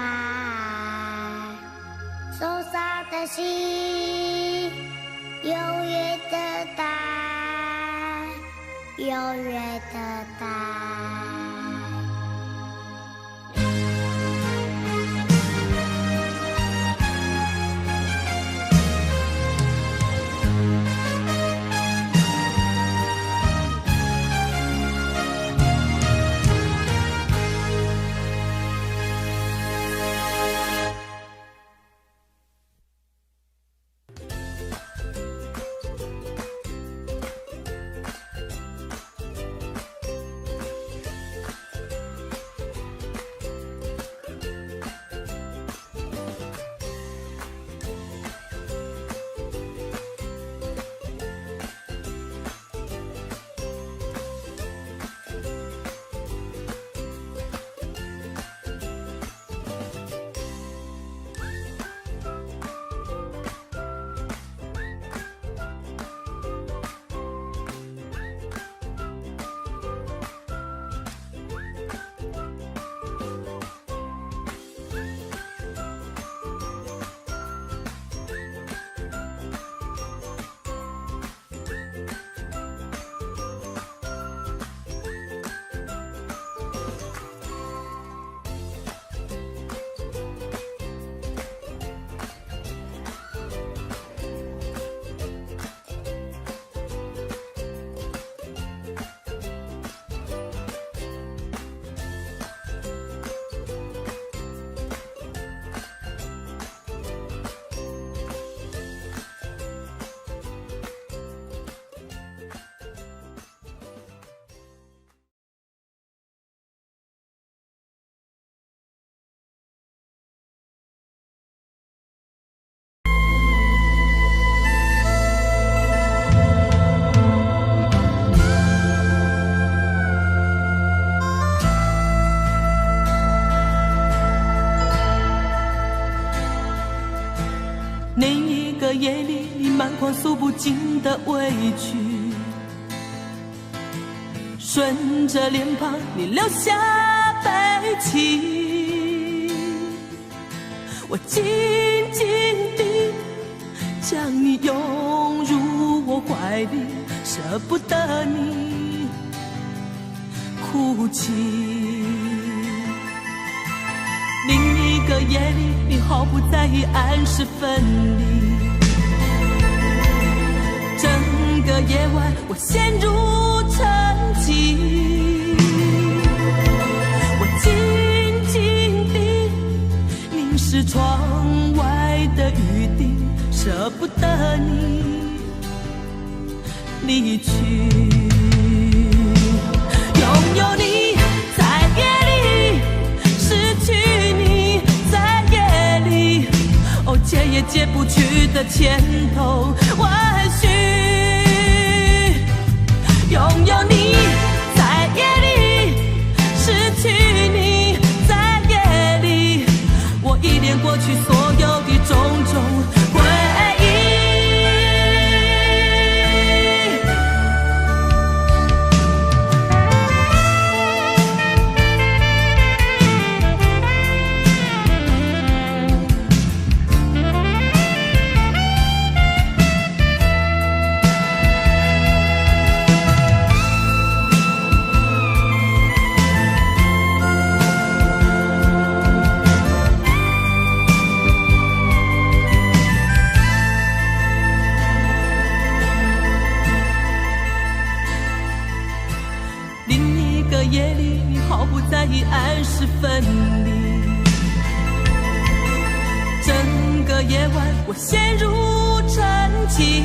受伤的心永远等待，永远等待。我诉不尽的委屈，顺着脸庞你留下悲戚，我紧紧地将你拥入我怀里，舍不得你哭泣。另一个夜里，你毫不在意按时分离，整个夜晚我陷入沉寂，我紧紧地凝视窗外的雨滴，舍不得你离去。拥有你在夜里，失去你在夜里，哦，解也解不去的千头万绪。拥有你在夜里，失去你在夜里，我依恋过去所有的种种回忆。夜里，你毫不在意按时分离，整个夜晚我陷入沉寂，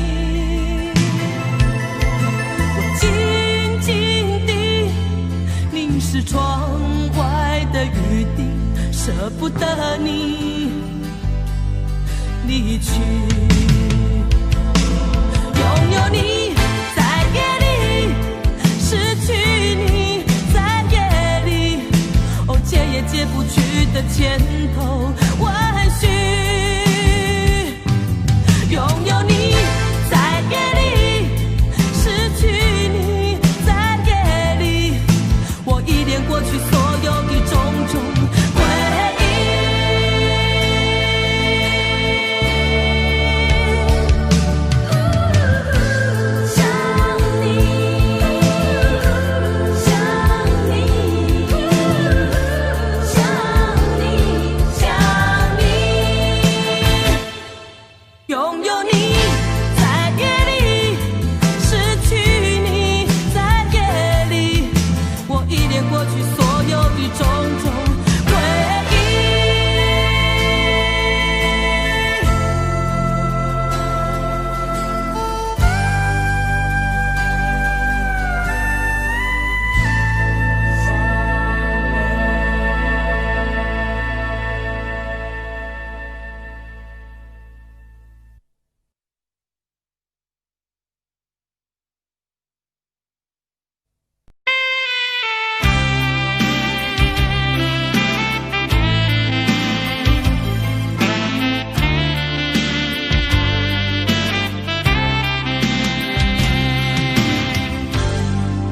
我紧紧地凝视窗外的雨滴，舍不得你离去。拥有你在夜里，失去你解也解不去的千头万绪。拥有你在夜里，失去你在夜里，我依恋过去所有的种种回忆。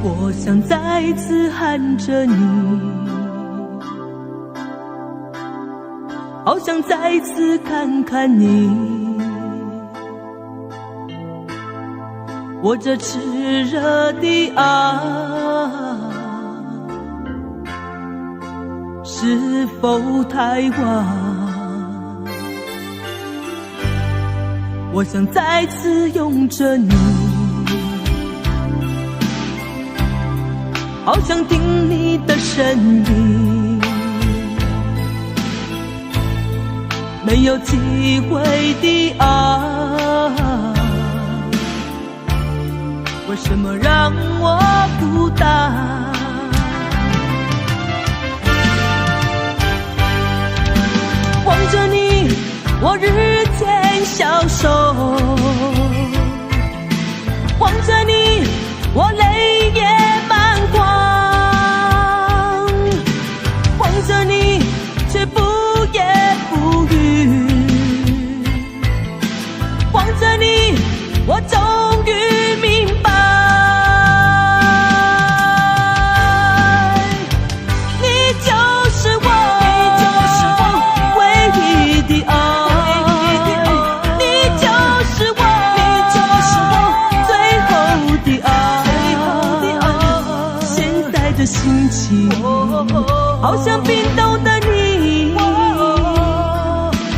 我想再次喊着你，好想再次看看你，我这炽热的爱是否太晚？我想再次拥着你，好想听你的声音，没有机会的爱，为什么让我孤单？望着你，我日渐消瘦，望着你，我泪也满眶，望着你，却不言不语，望着你，我的心情，好像冰冻的你，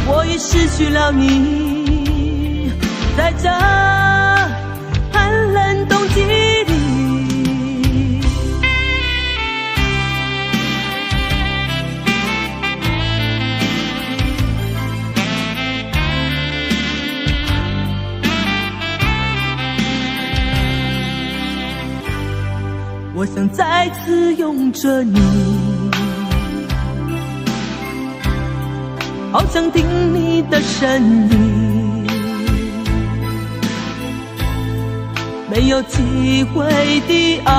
我已失去了你，在这寒冷冬季里。我想再次拥着你，好想听你的声音，没有机会的爱，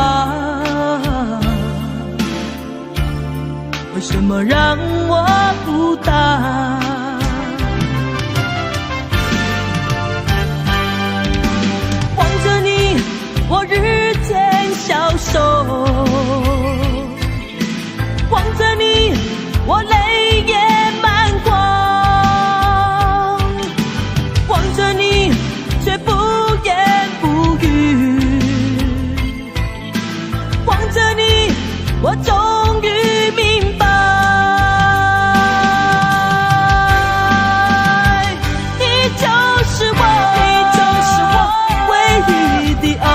为什么让我孤单？望着你，我日渐消瘦，望着你，我泪也满眶，望着你，却不言不语，望着你，我终于明白，你就是我，你就是我唯一的爱。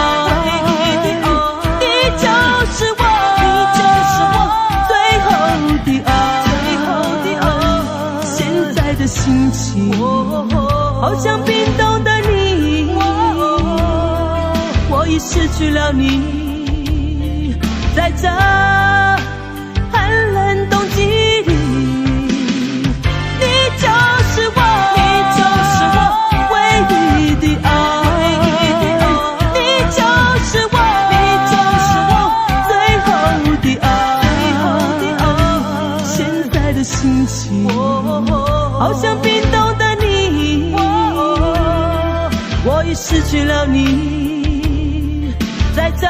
心情好像冰冻的你，我已失去了你，在这寒冷冬季里，你就是我，你就是我唯一的爱，你就是我，你就是我最后的爱，现在的心情好像冰冻的你，我已失去了你，在这。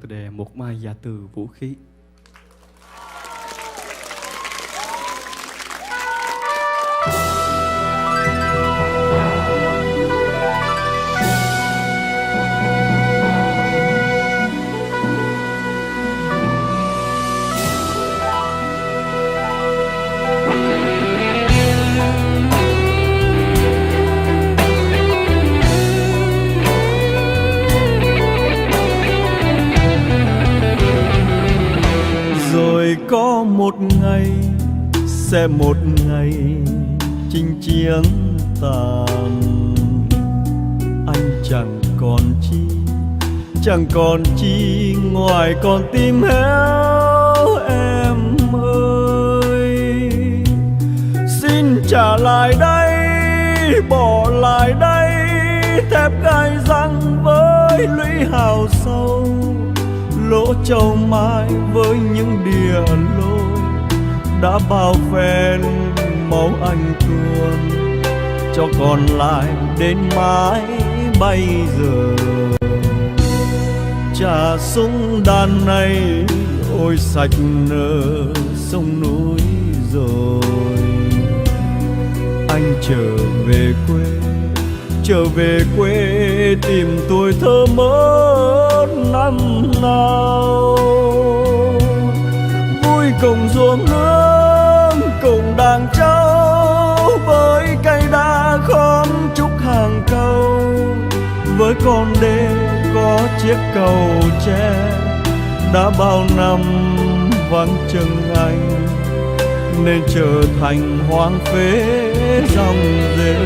đề Một Mai Dạ Từ Vũ Khí. Rồi có một ngày, sẽ một ngày chinh chiến tàn. Anh chẳng còn chi ngoài con tim héo em ơi. Xin trả lại đây, bỏ lại đây thép gai răng với lũy hào sâu, lỗ châu mai với những đìa lôi đã bao phen máu anh tuôn, cho còn lại đến mãi bây giờ. Trà súng đàn này ôi sạch nở sông núi rồi. Anh trở về quê tìm tuổi thơ mất năm nào. Vui cùng ruộng nương cùng đàn trâu, với cây đa khóm trúc hàng câu, với con đê có chiếc cầu tre đã bao năm vắng chân anh, nên trở thành hoang phế dòng rêu.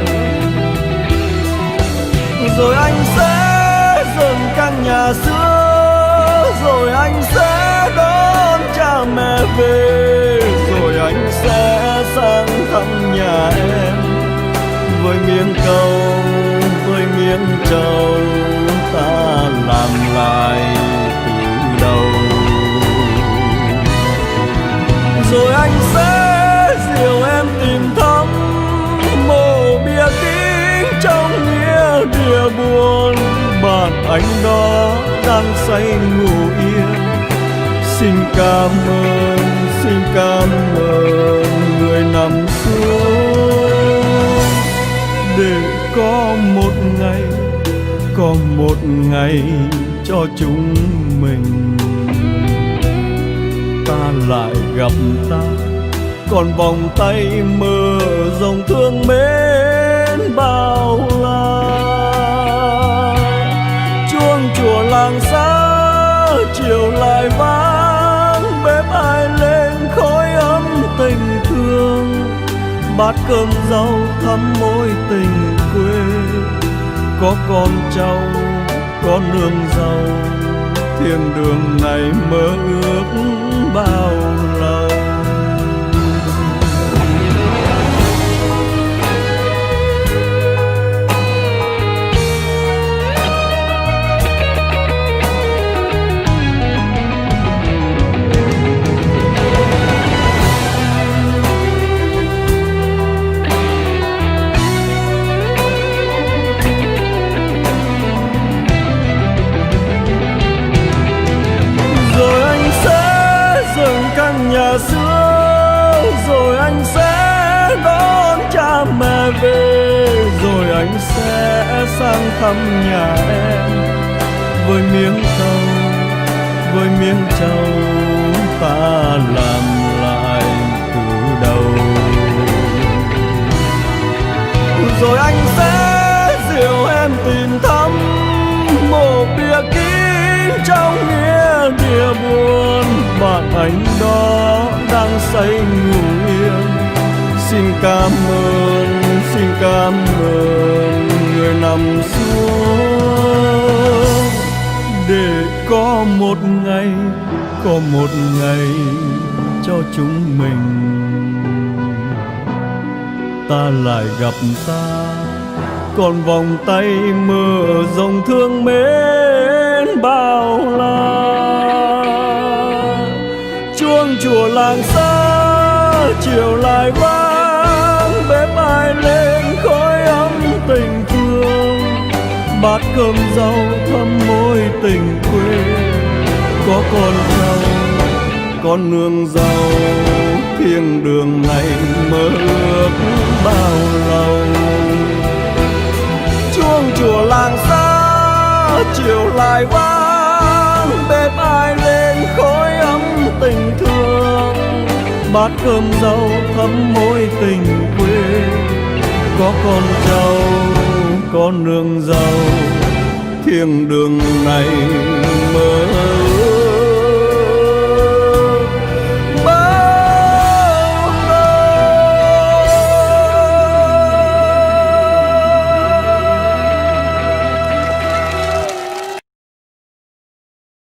Rồi anh sẽ dựng căn nhà xưa, rồi anh sẽ đón cha mẹ về, rồi anh sẽ sang thăm nhà em với miếng câu, với miếng trầu ta làm lại từ đầu. Rồi anh sẽ dìu em tìm thăm mộ bia kính trong nghĩa địa buồn, bạn anh đó đang say ngủ yên. Xin cảm ơn người nằm xuống, để có một ngày cho chúng mình ta lại gặp ta, còn vòng tay mơ dòng thương mến bao la. Chuông chùa làng xa chiều lại vang, bếp ai lên khói ấm tình thương, bát cơm rau thắm mối tình quê. Có con cháu, có nương rau, thiên đường này mơ ước bao lâu. Nhà xưa, rồi anh sẽ đón cha mẹ về, rồi anh sẽ sang thăm nhà em với miếng trầu ta làm lại từ đầu. Rồi anh sẽ dìu em tìm thăm mộ bia kính trong nghĩa địa buồn, bạn anh đó đang say ngủ yên. Xin cảm ơn người nằm xuống, để có một ngày cho chúng mình ta lại gặp ta, còn vòng tay mơ dòng thương mến bao la. Chuông chùa làng xa chiều lại vang, bếp ai lên khói ấm tình thương, bát cơm rau thắm mối tình quê. có con trâu con nương dâu, thiên đường này mơ ước bao lâu. Chuông chùa làng xa chiều lại vang, bếp ai lên khói ấm tình thương, bát cơm rau thắm mối tình quê. Có con trâu con nương dâu, thiên đường này mơ